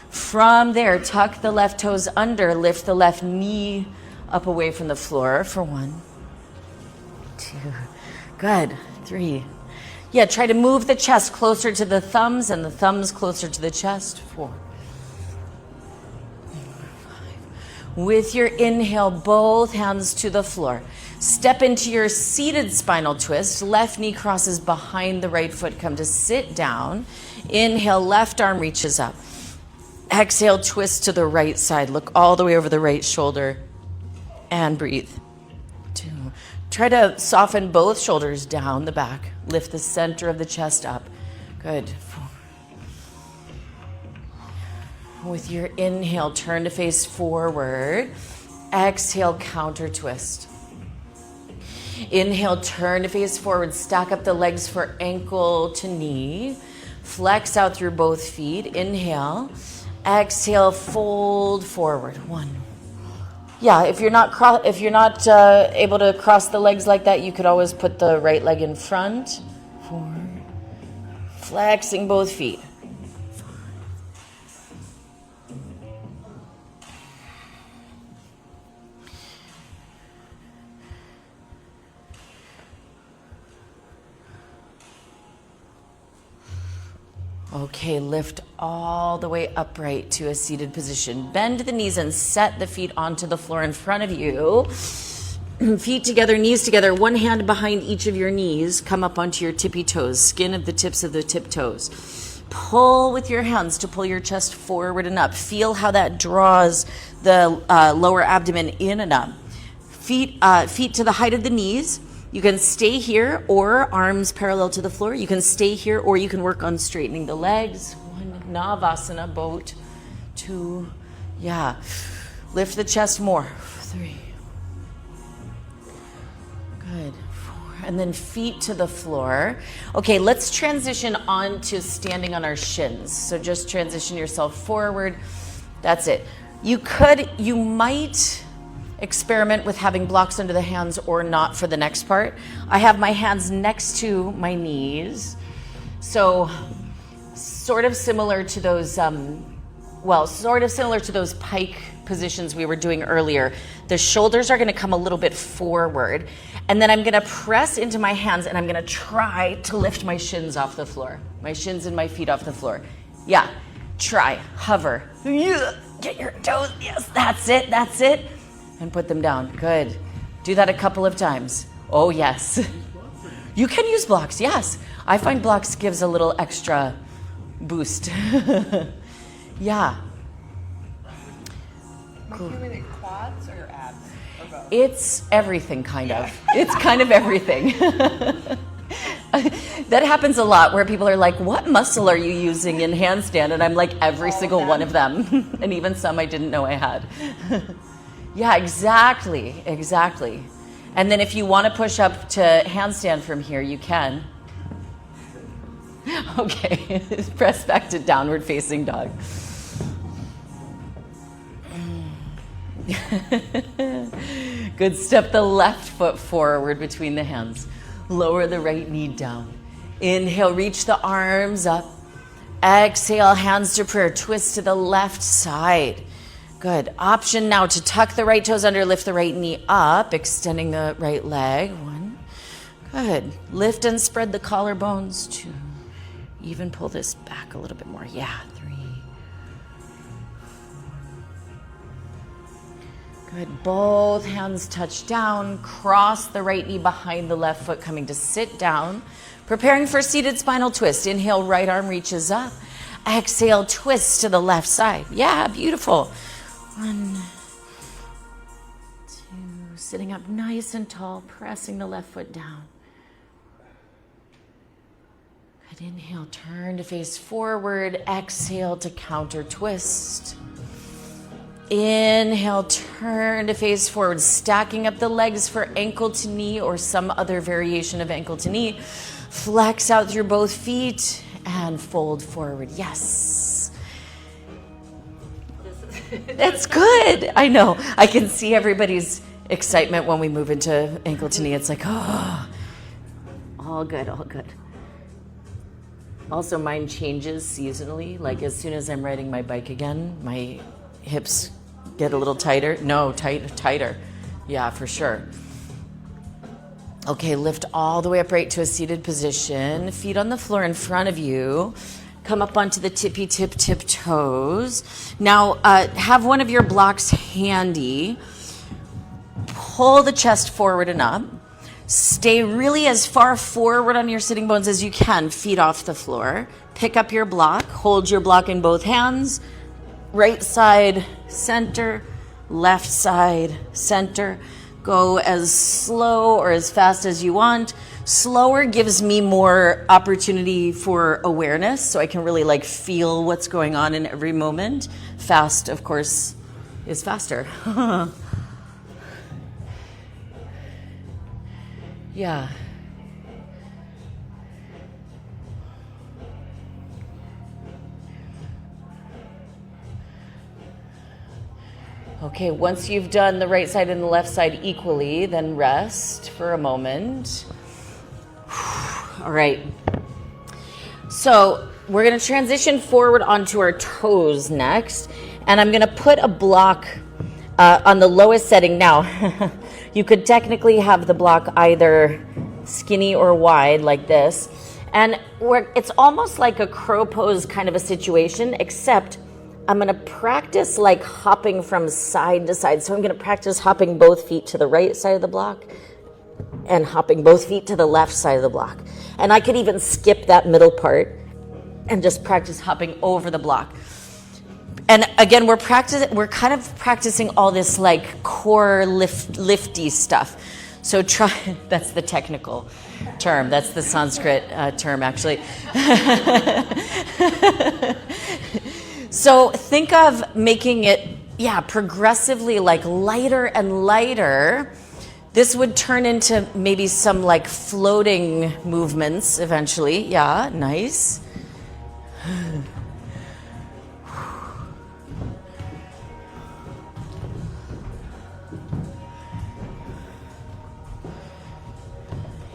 From there, tuck the left toes under. Lift the left knee up away from the floor for 1, 2, good, 3. Yeah, try to move the chest closer to the thumbs and the thumbs closer to the chest. 4. With your inhale, both hands to the floor. Step into your seated spinal twist. Left knee crosses behind the right foot. Come to sit down. Inhale, left arm reaches up. Exhale, twist to the right side. Look all the way over the right shoulder and breathe. 2. Try to soften both shoulders down the back. Lift the center of the chest up. Good. 4. With your inhale, turn to face forward. Exhale, counter twist. Inhale, turn to face forward. Stack up the legs for ankle to knee. Flex out through both feet. Inhale. Exhale, fold forward. 1. Yeah, if you're not able to cross the legs like that, you could always put the right leg in front. 4. Flexing both feet. Okay, lift all the way upright to a seated position. Bend the knees and set the feet onto the floor in front of you. Feet together, knees together, one hand behind each of your knees. Come up onto your tippy toes, skin of the tips of the tip toes. Pull with your hands to pull your chest forward and up. Feel how that draws the lower abdomen in and up. Feet to the height of the knees. You can stay here or arms parallel to the floor. You can stay here or you can work on straightening the legs. 1, Navasana, boat. 2, yeah. Lift the chest more. 3. Good. 4. And then feet to the floor. Okay, let's transition on to standing on our shins. So just transition yourself forward. That's it. You might experiment with having blocks under the hands or not for the next part. I have my hands next to my knees. So sort of similar to those pike positions we were doing earlier. The shoulders are going to come a little bit forward, and then I'm going to press into my hands and I'm going to try to lift my shins off the floor. My shins and my feet off the floor. Yeah. Try. Hover. Get your toes. Yes, that's it. That's it. And put them down. Good. Do that a couple of times. Oh, yes. You can use blocks, yes. I find blocks gives a little extra boost. Yeah. Cool. You mean quads or abs? Or both? It's everything, kind of. It's kind of everything. That happens a lot where people are like, what muscle are you using in handstand? And I'm like, every single one of them. And even some I didn't know I had. Yeah, exactly. And then if you want to push up to handstand from here, you can. Okay, press back to downward facing dog. Good. Step the left foot forward between the hands. Lower the right knee down. Inhale, reach the arms up. Exhale, hands to prayer. Twist to the left side. Good. Option now to tuck the right toes under, lift the right knee up, extending the right leg. 1. Good. Lift and spread the collarbones. 2. Even pull this back a little bit more. Yeah. 3. Good. Both hands touch down. Cross the right knee behind the left foot, coming to sit down. Preparing for seated spinal twist. Inhale, right arm reaches up. Exhale, twist to the left side. Yeah, beautiful. 1, 2. Sitting up nice and tall, pressing the left foot down. Good. Inhale, turn to face forward. Exhale to counter twist. Inhale, turn to face forward, stacking up the legs for ankle to knee or some other variation of ankle to knee. Flex out through both feet and fold forward. Yes. That's good. I know. I can see everybody's excitement when we move into ankle to knee. It's like, oh, all good, all good. Also, mine changes seasonally. Like as soon as I'm riding my bike again, my hips get a little tighter. No, tighter. Yeah, for sure. Okay, lift all the way upright to a seated position. Feet on the floor in front of you. Come up onto the tippy tip toes. Now, have one of your blocks handy. Pull the chest forward and up. Stay really as far forward on your sitting bones as you can. Feet off the floor. Pick up your block. Hold your block in both hands. Right side, center. Left side, center. Go as slow or as fast as you want. Slower gives me more opportunity for awareness, so I can really like feel what's going on in every moment. Fast, of course, is faster. Yeah. Okay, once you've done the right side and the left side equally, then rest for a moment. All right. So we're going to transition forward onto our toes next. And I'm going to put a block on the lowest setting now. You could technically have the block either skinny or wide like this. And it's almost like a crow pose kind of a situation, except I'm going to practice like hopping from side to side. So I'm going to practice hopping both feet to the right side of the block and hopping both feet to the left side of the block. And I could even skip that middle part and just practice hopping over the block. And again, we're kind of practicing all this like core lifty stuff. So try, that's the technical term. That's the Sanskrit term, actually. So think of making it, progressively like lighter and lighter. This would turn into maybe some like floating movements eventually. Yeah, nice.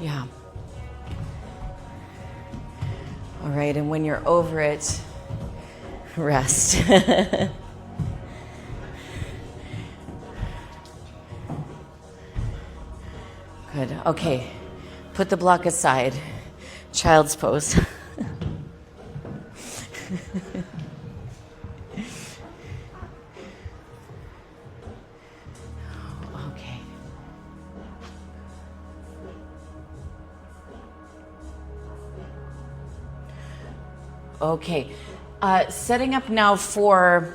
Yeah. All right, and when you're over it, rest. Good. Okay. Put the block aside. Child's pose. Okay. Okay. Setting up now for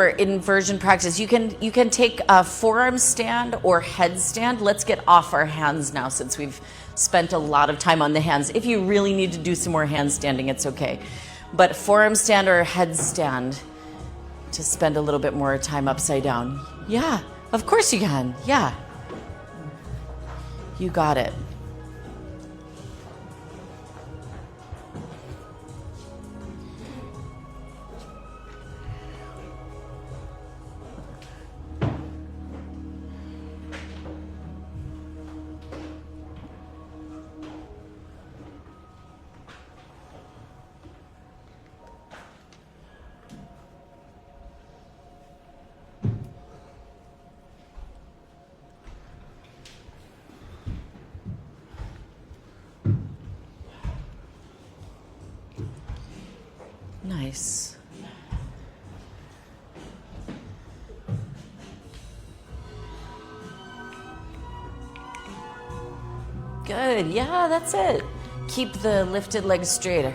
inversion practice. You can take a forearm stand or headstand. Let's get off our hands now since we've spent a lot of time on the hands. If you really need to do some more handstanding, it's okay. But forearm stand or headstand to spend a little bit more time upside down. Yeah, of course you can. Yeah. You got it. Nice. Good. Yeah, that's it. Keep the lifted leg straighter.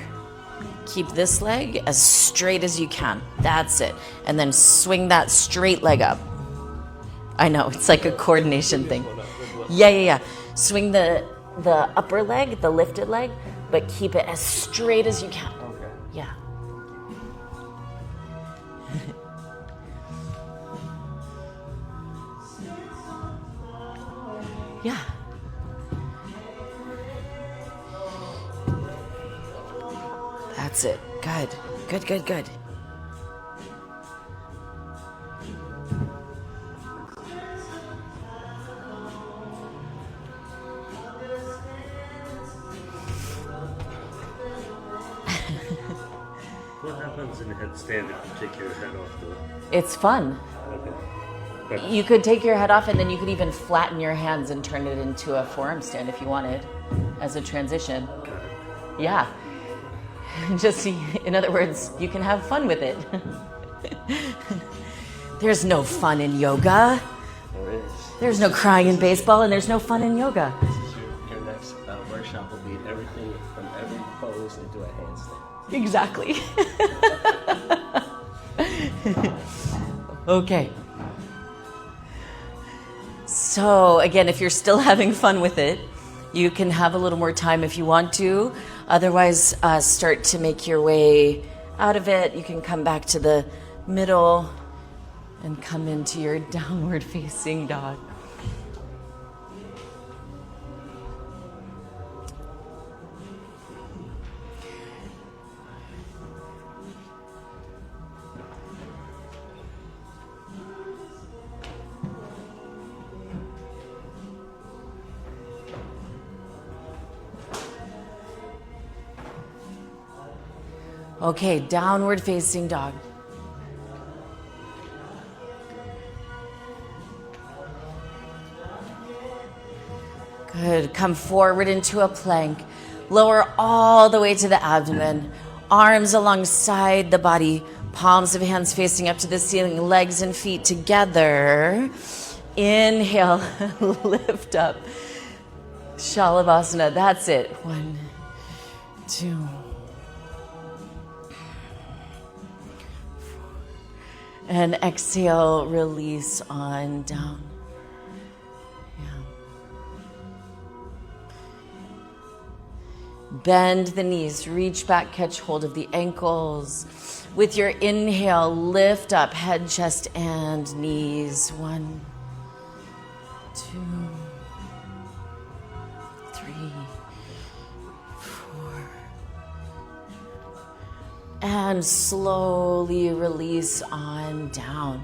Keep this leg as straight as you can. That's it. And then swing that straight leg up. I know, it's like a coordination thing. Yeah. Swing the upper leg, the lifted leg, but keep it as straight as you can. Okay. Yeah. Yeah. That's it. Good. Good. What happens in headstand if you take your head off the... It's fun. Okay. But You could take your head off and then you could even flatten your hands and turn it into a forearm stand if you wanted as a transition. got it. Yeah. Just, in other words, you can have fun with it. There's no fun in yoga. There is. There's no crying in baseball, and there's no fun in yoga. This is your next workshop will be everything from every pose into a handstand. Exactly. Okay. So, again, if you're still having fun with it, you can have a little more time if you want to. Otherwise, start to make your way out of it. You can come back to the middle and come into your downward facing dog. Okay, downward facing dog. Good. Come forward into a plank. Lower all the way to the abdomen. Arms alongside the body. Palms of hands facing up to the ceiling. Legs and feet together. Inhale. Lift up. Shalabhasana. That's it. 1, 2. And exhale, release on down. Yeah. Bend the knees, reach back, catch hold of the ankles. With your inhale, lift up head, chest, and knees. 1, 2, 3, 4. And slowly release on down.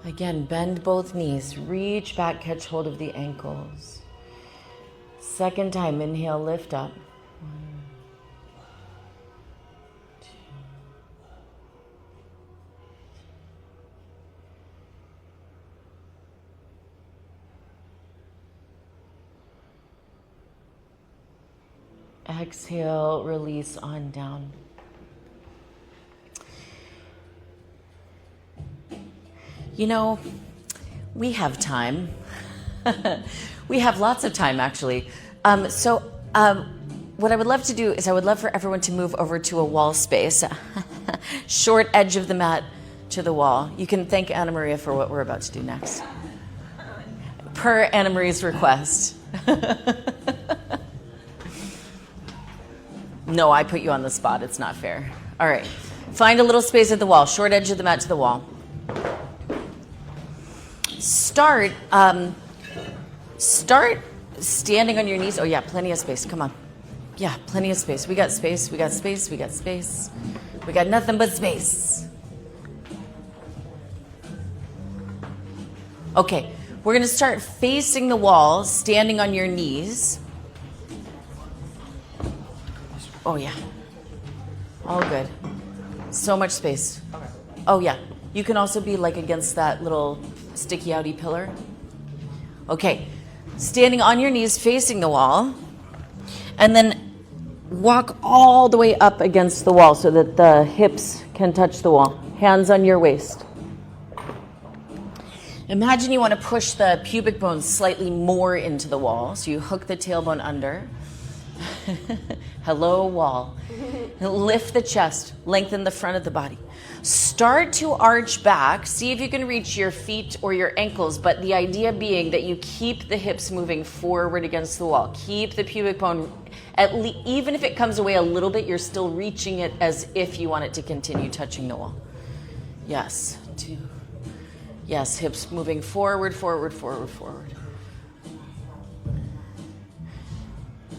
Again, bend both knees. Reach back, catch hold of the ankles. Second time, inhale, lift up. 1, 2. Exhale, release on down. You know, we have time. We have lots of time, actually. So what I would love to do is I would love for everyone to move over to a wall space. Short edge of the mat to the wall. You can thank Anna Maria for what we're about to do next. Per Anna Maria's request. No, I put you on the spot. It's not fair. All right. Find a little space at the wall. Short edge of the mat to the wall. Start standing on your knees. Oh, yeah, plenty of space. Come on. Yeah, plenty of space. We got space. We got space. We got space. We got nothing but space. Okay. We're going to start facing the wall, standing on your knees. Oh, yeah. All good. So much space. Oh, yeah. You can also be like against that little sticky outy pillar. Okay, standing on your knees facing the wall, and then walk all the way up against the wall so that the hips can touch the wall. Hands on your waist. Imagine you want to push the pubic bone slightly more into the wall, so you hook the tailbone under. Hello, wall. Lift the chest, lengthen the front of the body. Start to arch back. See if you can reach your feet or your ankles, but the idea being that you keep the hips moving forward against the wall. Keep the pubic bone, even if it comes away a little bit, you're still reaching it as if you want it to continue touching the wall. Yes, 2. Yes, hips moving forward, forward, forward, forward.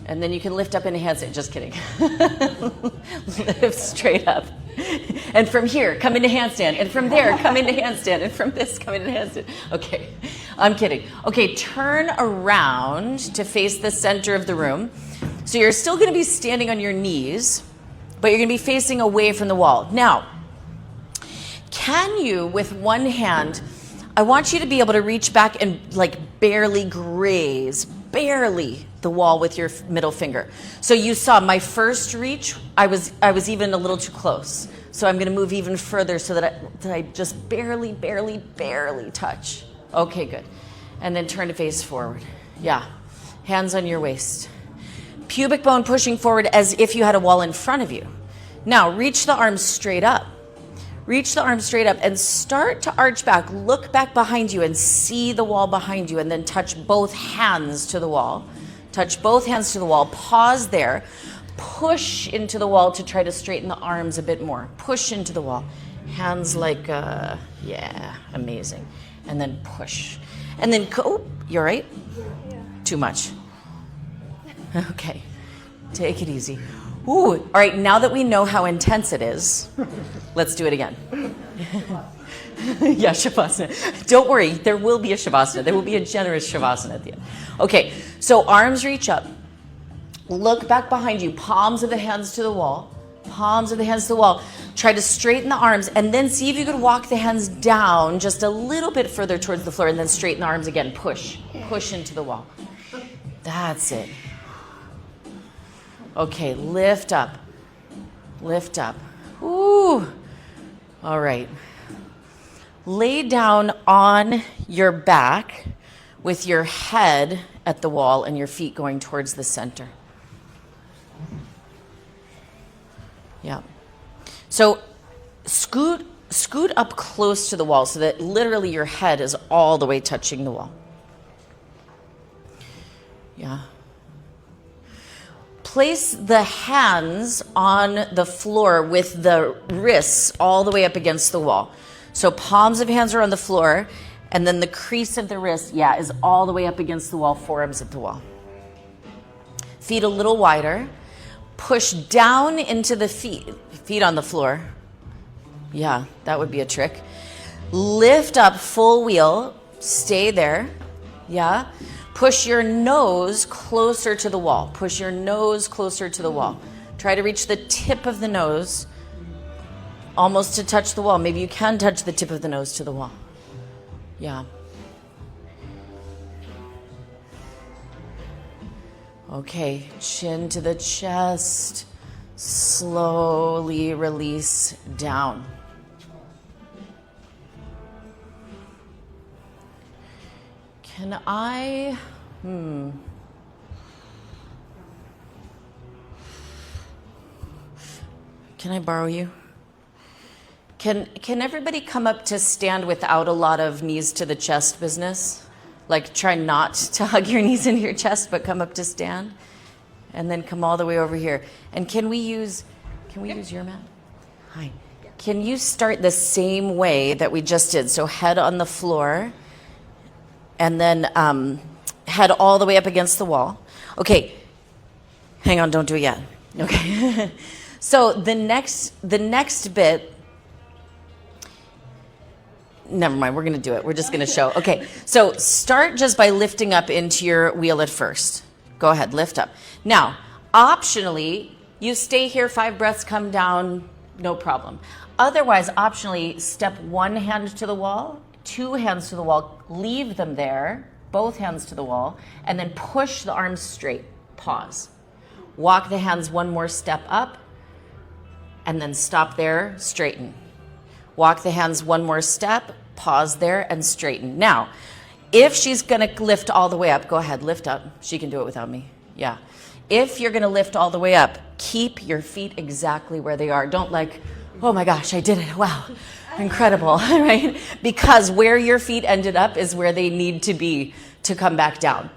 And then you can lift up in a handstand. Just kidding. Lift straight up. And from here, come into handstand. And from there, come into handstand. And from this, come into handstand. Okay, I'm kidding. Okay, turn around to face the center of the room. So you're still going to be standing on your knees, but you're going to be facing away from the wall. Now, can you, with one hand, I want you to be able to reach back and like barely graze, barely, the wall with your middle finger. So you saw my first reach, I was even a little too close. So I'm going to move even further so that I just barely, barely, barely touch. Okay, good. And then turn to face forward. Yeah. Hands on your waist. Pubic bone pushing forward as if you had a wall in front of you. Now, reach the arms straight up. Reach the arms straight up and start to arch back. Look back behind you and see the wall behind you, and then touch both hands to the wall. Touch both hands to the wall. Pause there. Push into the wall to try to straighten the arms a bit more. Push into the wall. Hands like, yeah, amazing. And then push. And then go. You're right? Yeah. Too much. Okay. Take it easy. Ooh, all right, now that we know how intense it is, let's do it again. Yeah, Shavasana. Don't worry, there will be a Shavasana. There will be a generous Shavasana at the end. Okay, so arms reach up. Look back behind you. Palms of the hands to the wall. Palms of the hands to the wall. Try to straighten the arms, and then see if you could walk the hands down just a little bit further towards the floor, and then straighten the arms again. Push. Push into the wall. That's it. Okay, lift up. Lift up. Ooh. All right. Lay down on your back with your head at the wall and your feet going towards the center. Yeah. So scoot up close to the wall so that literally your head is all the way touching the wall. Yeah. Place the hands on the floor with the wrists all the way up against the wall. So palms of hands are on the floor, and then the crease of the wrist, is all the way up against the wall, forearms at the wall. Feet a little wider. Push down into the feet on the floor. Yeah, that would be a trick. Lift up, full wheel, stay there. Yeah. Push your nose closer to the wall. Push your nose closer to the wall. Try to reach the tip of the nose almost to touch the wall. Maybe you can touch the tip of the nose to the wall. Yeah. Okay, chin to the chest. Slowly release down. Can I, Can I borrow you? Can everybody come up to stand without a lot of knees to the chest business? Like try not to hug your knees into your chest, but come up to stand. And then come all the way over here. And can we use your mat? Hi. Can you start the same way that we just did? So head on the floor. And then head all the way up against the wall. Okay, hang on, don't do it yet. Okay, so the next bit, never mind, we're gonna do it. We're just gonna show. Okay, so start just by lifting up into your wheel at first. Go ahead, lift up. Now, optionally, you stay here, 5 breaths, come down, no problem. Otherwise, optionally, step one hand to the wall, 2 hands to the wall, leave them there, both hands to the wall, and then push the arms straight. Pause. Walk the hands one more step up, and then stop there, straighten. Walk the hands one more step, pause there, and straighten. Now, if she's gonna lift all the way up, go ahead, lift up. She can do it without me. Yeah. If you're gonna lift all the way up, keep your feet exactly where they are. Don't like, oh my gosh, I did it. Wow, incredible, right? Because where your feet ended up is where they need to be to come back down.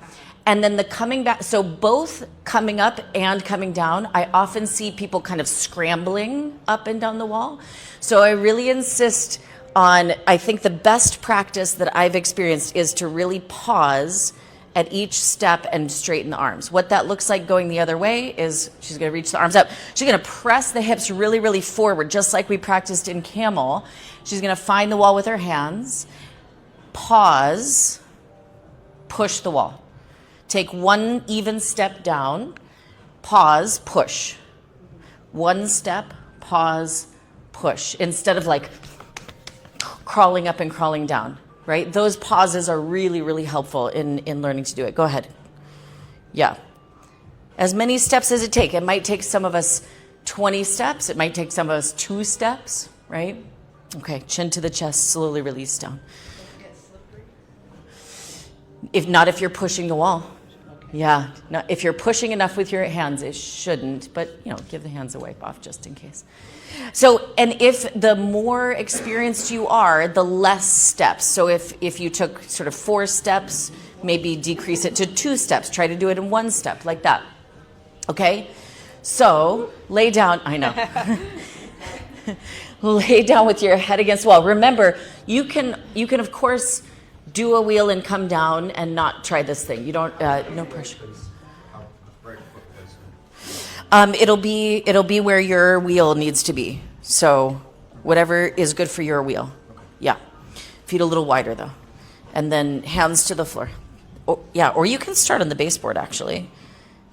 And then the coming back, so both coming up and coming down, I often see people kind of scrambling up and down the wall. So I really insist on, I think the best practice that I've experienced is to really pause at each step and straighten the arms. What that looks like going the other way is she's gonna reach the arms up. She's gonna press the hips really, really forward, just like we practiced in camel. She's gonna find the wall with her hands, pause, push the wall. Take one even step down, pause, push. One step, pause, push. Instead of like crawling up and crawling down, right? Those pauses are really, really helpful in learning to do it. Go ahead. Yeah. As many steps as it takes. It might take some of us 20 steps. It might take some of us 2 steps, right? Okay, chin to the chest, slowly release down. If not, if you're pushing the wall. Yeah, no, if you're pushing enough with your hands, it shouldn't, but give the hands a wipe off just in case. So, and if the more experienced you are, the less steps. So if you took sort of 4 steps, maybe decrease it to 2 steps. Try to do it in 1 step, like that. Okay? So, lay down. I know. Lay down with your head against the wall. Remember, you can of course do a wheel and come down and not try this thing. You don't, no pressure. It'll be where your wheel needs to be. So whatever is good for your wheel. Yeah. Feet a little wider though. And then hands to the floor. Oh, yeah, or you can start on the baseboard actually.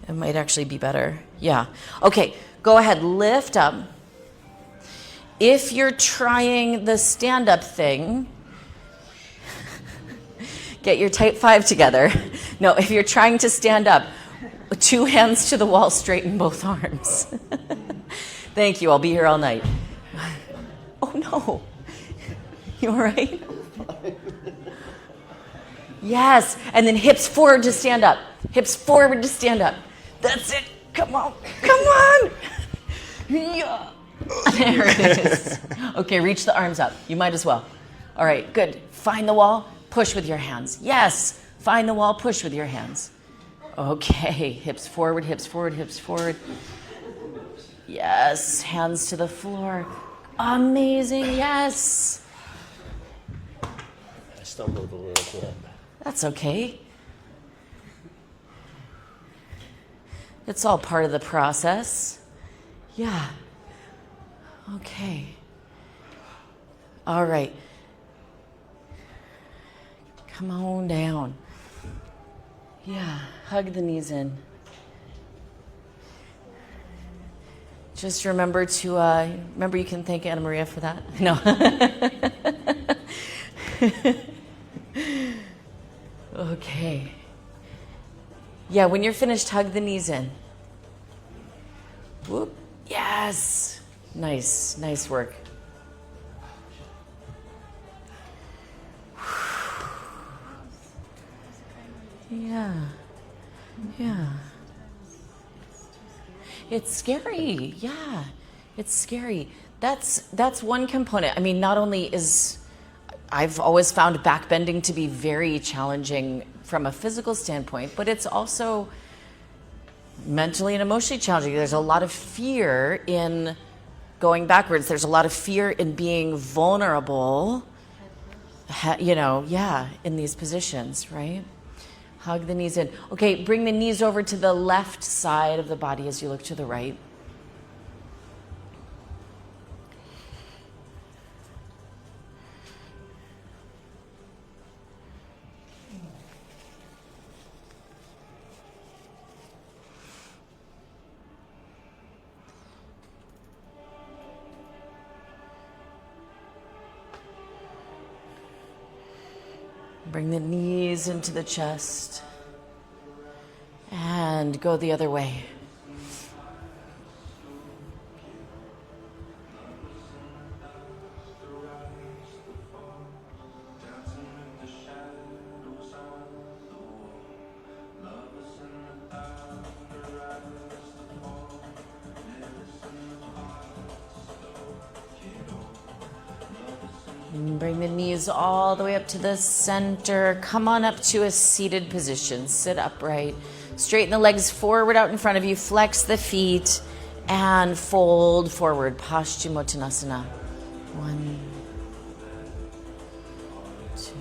It might actually be better. Yeah. Okay, go ahead, lift up. If you're trying the stand-up thing, get your type 5 together. No, if you're trying to stand up, 2 hands to the wall, straighten both arms. Thank you, I'll be here all night. Oh no, you all right? Yes, and then hips forward to stand up. Hips forward to stand up. That's it, come on, come on. Yeah. There it is. Okay, reach the arms up, you might as well. All right, good, find the wall. Push with your hands. Yes. Find the wall, push with your hands. Okay. Hips forward, hips forward, hips forward. Yes. Hands to the floor. Amazing. Yes. I stumbled a little bit. That's okay. It's all part of the process. Yeah. Okay. All right. Come on down. Yeah, hug the knees in. Just remember to, remember you can thank Anna Maria for that. No. Okay. Yeah, when you're finished, hug the knees in. Whoop. Yes. Nice, nice work. Yeah. Yeah. It's scary. Yeah. It's scary. That's one component. I mean, not only is I've always found backbending to be very challenging from a physical standpoint, but it's also mentally and emotionally challenging. There's a lot of fear in going backwards. There's a lot of fear in being vulnerable, in these positions, right? Hug the knees in. Okay, bring the knees over to the left side of the body as you look to the right. Bring the knees into the chest. And go the other way. And bring the knees all the way up to the center. Come on up to a seated position. Sit upright. Straighten the legs forward out in front of you. Flex the feet and fold forward. Paschimottanasana. 1, 2.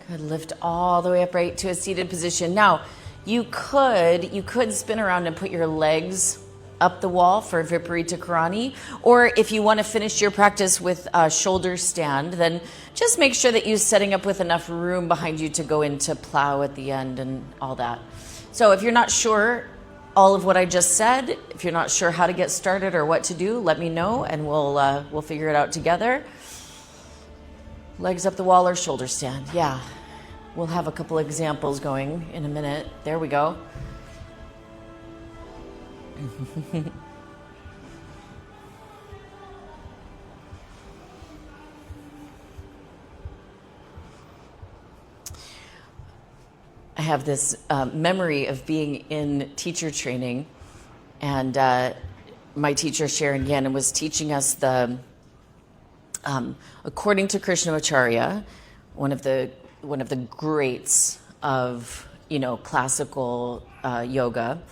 Good. Lift all the way upright to a seated position. Now, you could spin around and put your legs up the wall for Viparita Karani, or if you want to finish your practice with a shoulder stand, then just make sure that you're setting up with enough room behind you to go into plow at the end and all that. So if you're not sure all of what I just said, if you're not sure how to get started or what to do, let me know and we'll figure it out together. Legs up the wall or shoulder stand. Yeah. We'll have a couple examples going in a minute. There we go. I have this memory of being in teacher training, and my teacher Sharon Gannon was teaching us the according to Krishnamacharya, one of the greats of classical yoga,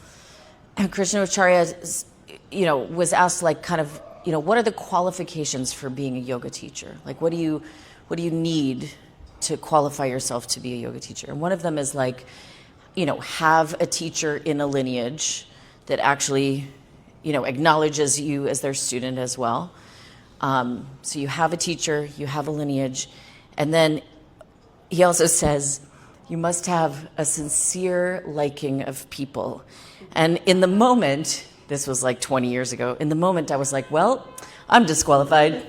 and Krishnamacharya was asked what are the qualifications for being a yoga teacher? Like what do you need to qualify yourself to be a yoga teacher? And one of them is have a teacher in a lineage that actually acknowledges you as their student as well. So you have a teacher, you have a lineage, and then he also says you must have a sincere liking of people. And in the moment, this was like 20 years ago, in the moment I was like, well, I'm disqualified.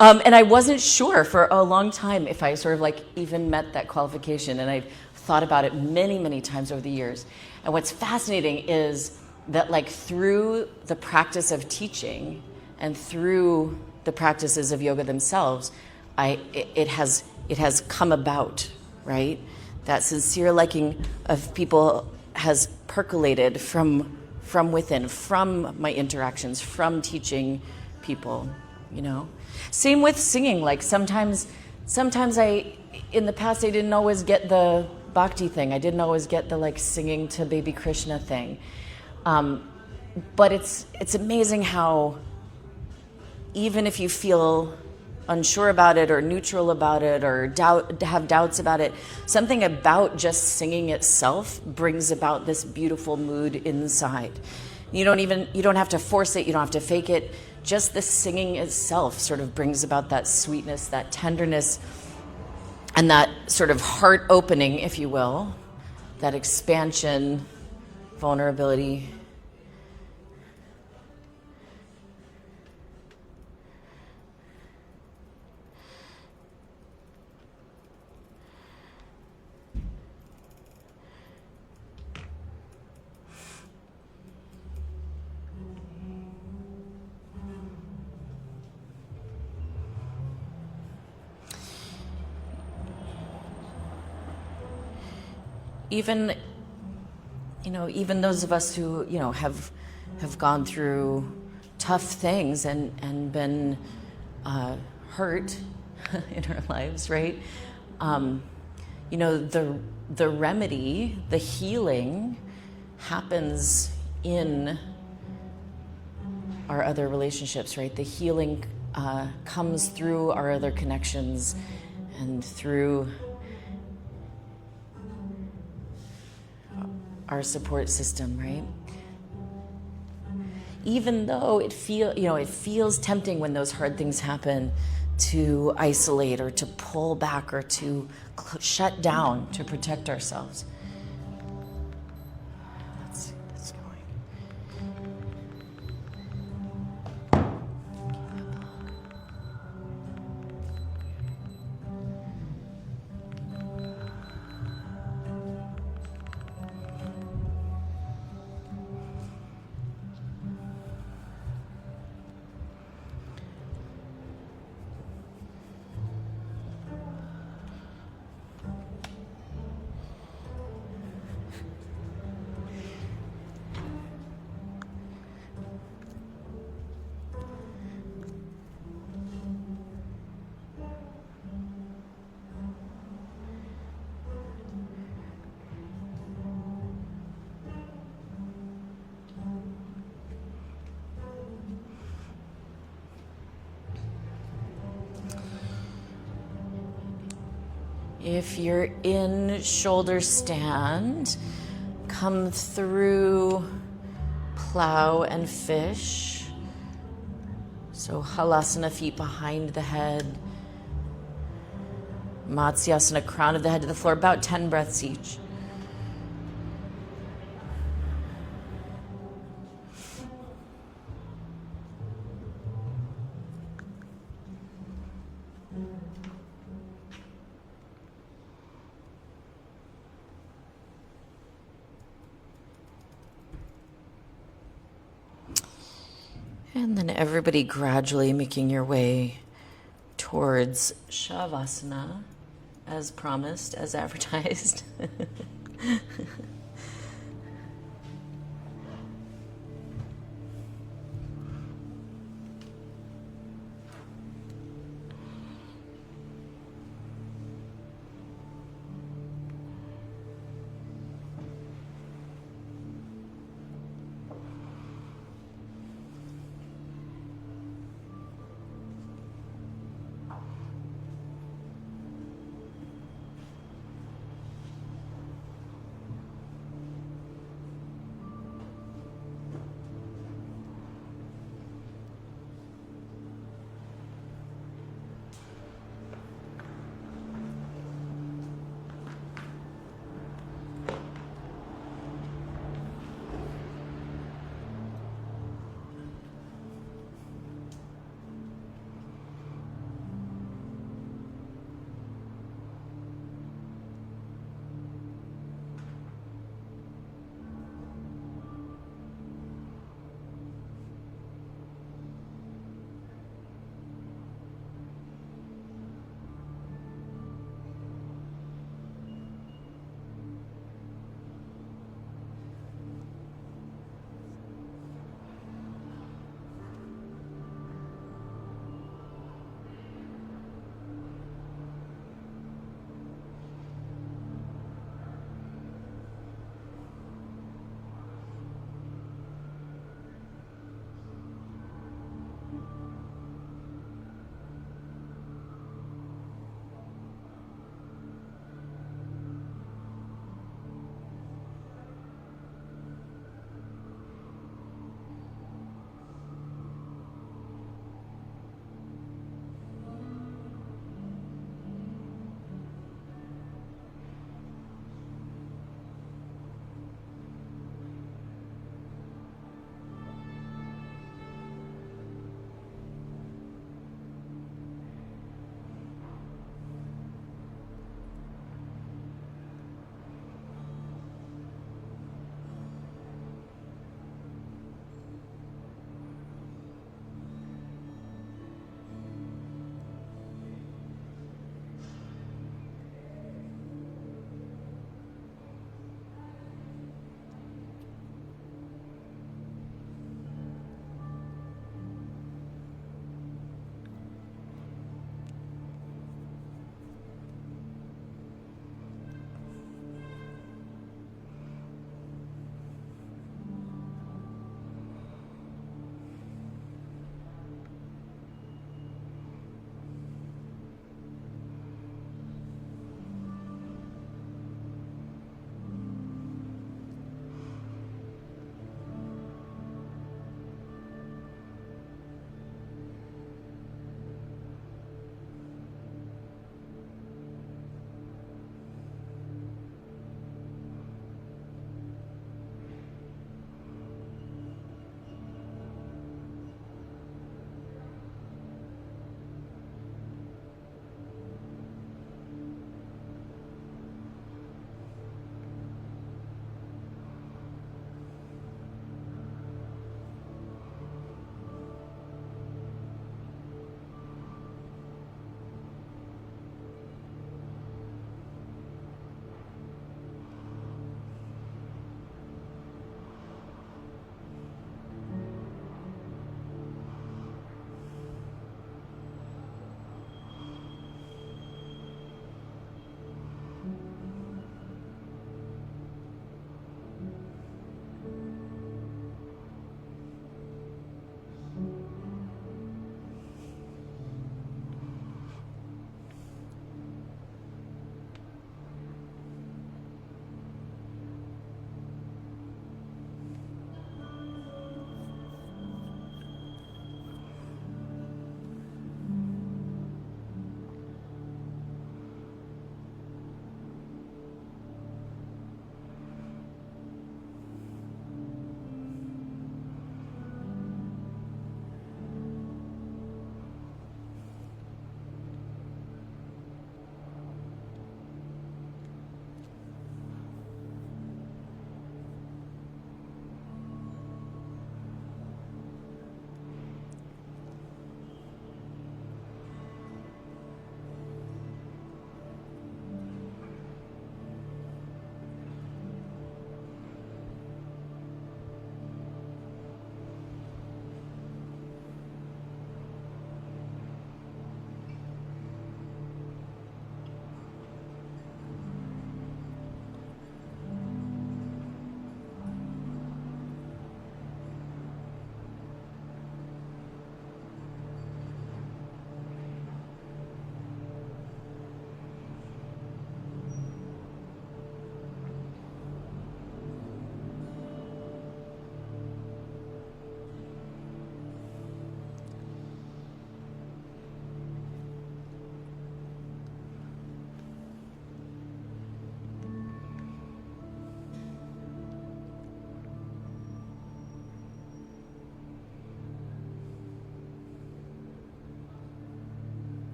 And I wasn't sure for a long time if I sort of even met that qualification, and I've thought about it many, many times over the years. And what's fascinating is that through the practice of teaching and through the practices of yoga themselves, it has come about, right? That sincere liking of people has percolated from within, from my interactions, from teaching people, Same with singing. Sometimes in the past, I didn't always get the bhakti thing. I didn't always get the singing to baby Krishna thing. But it's amazing how even if you feel unsure about it or neutral about it or have doubts about it, something about just singing itself brings about this beautiful mood inside. You don't have to force it, you don't have to fake it. Just the singing itself sort of brings about that sweetness, that tenderness, and that sort of heart opening, if you will, that expansion, vulnerability. Even those of us who have gone through tough things and been hurt in our lives, right? The remedy, the healing, happens in our other relationships, right? The healing comes through our other connections and through our support system, right? Even though it feels tempting when those hard things happen to isolate or to pull back or to shut down to protect ourselves. Let's see this going. If you're in shoulder stand, come through plow and fish. So halasana, feet behind the head. Matsyasana, crown of the head to the floor, about 10 breaths each. And then everybody gradually making your way towards Shavasana, as promised, as advertised.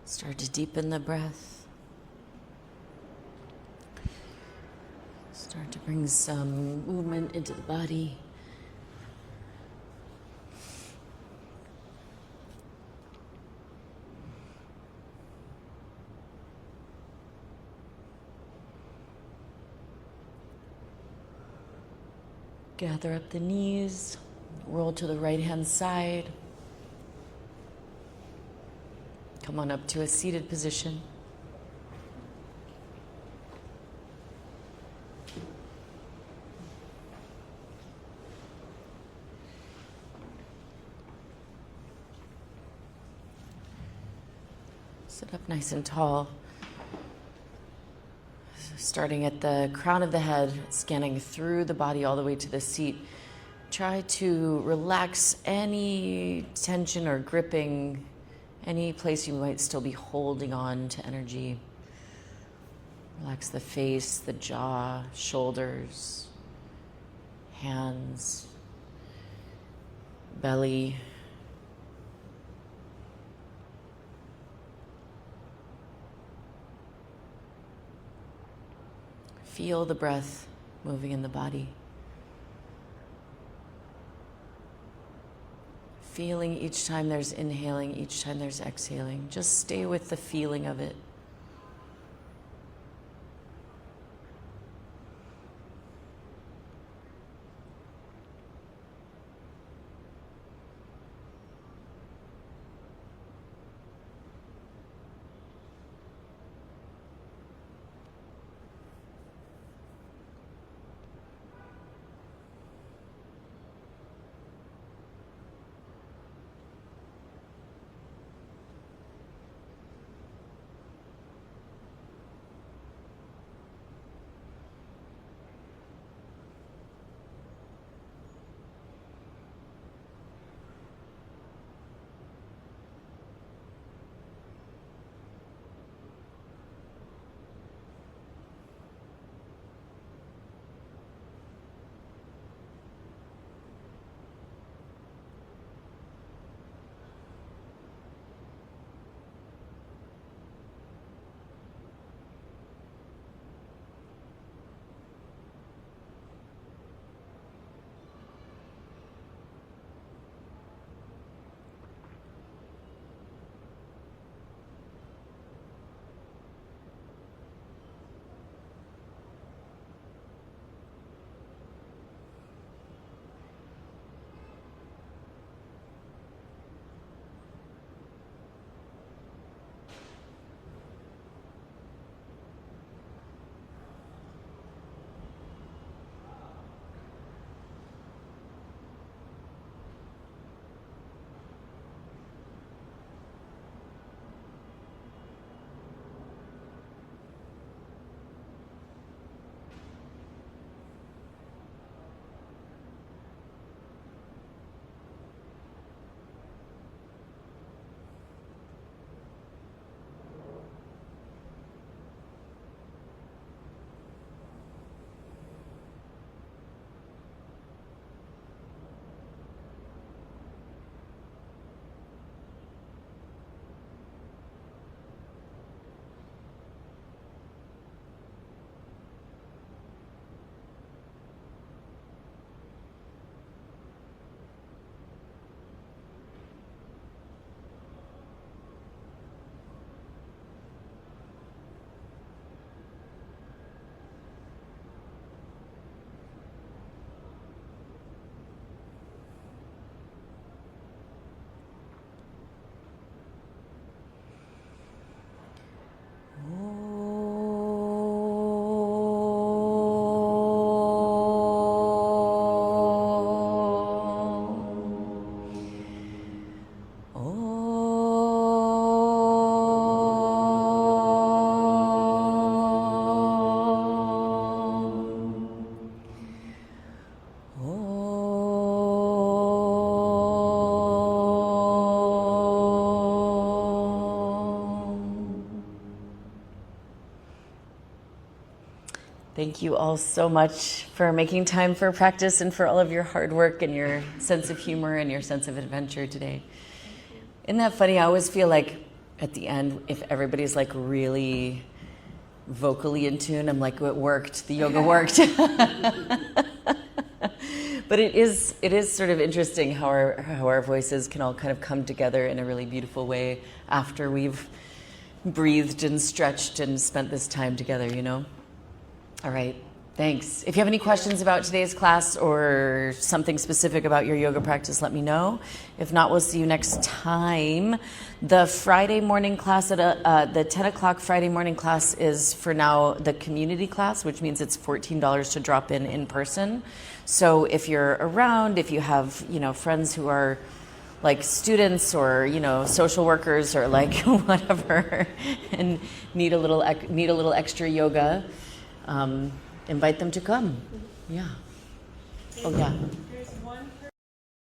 Start to deepen the breath. Start to bring some movement into the body. Gather up the knees, roll to the right-hand side. Come on up to a seated position. Sit up nice and tall. Starting at the crown of the head, scanning through the body all the way to the seat. Try to relax any tension or gripping, any place you might still be holding on to energy. Relax the face, the jaw, shoulders, hands, belly. Feel the breath moving in the body. Feeling each time there's inhaling, each time there's exhaling. Just stay with the feeling of it. Thank you all so much for making time for practice and for all of your hard work and your sense of humor and your sense of adventure today. Isn't that funny? I always feel like at the end, if everybody's like really vocally in tune, I'm like, it worked. The yoga worked. But it is sort of interesting how our voices can all kind of come together in a really beautiful way after we've breathed and stretched and spent this time together, you know? All right. Thanks. If you have any questions about today's class or something specific about your yoga practice, let me know. If not, we'll see you next time. The Friday morning class the 10 o'clock Friday morning class is for now the community class, which means it's $14 to drop in person. So if you're around, if you have, you know, friends who are like students or, you know, social workers or like whatever, and need a little extra yoga, invite them to come. Yeah. Oh, yeah.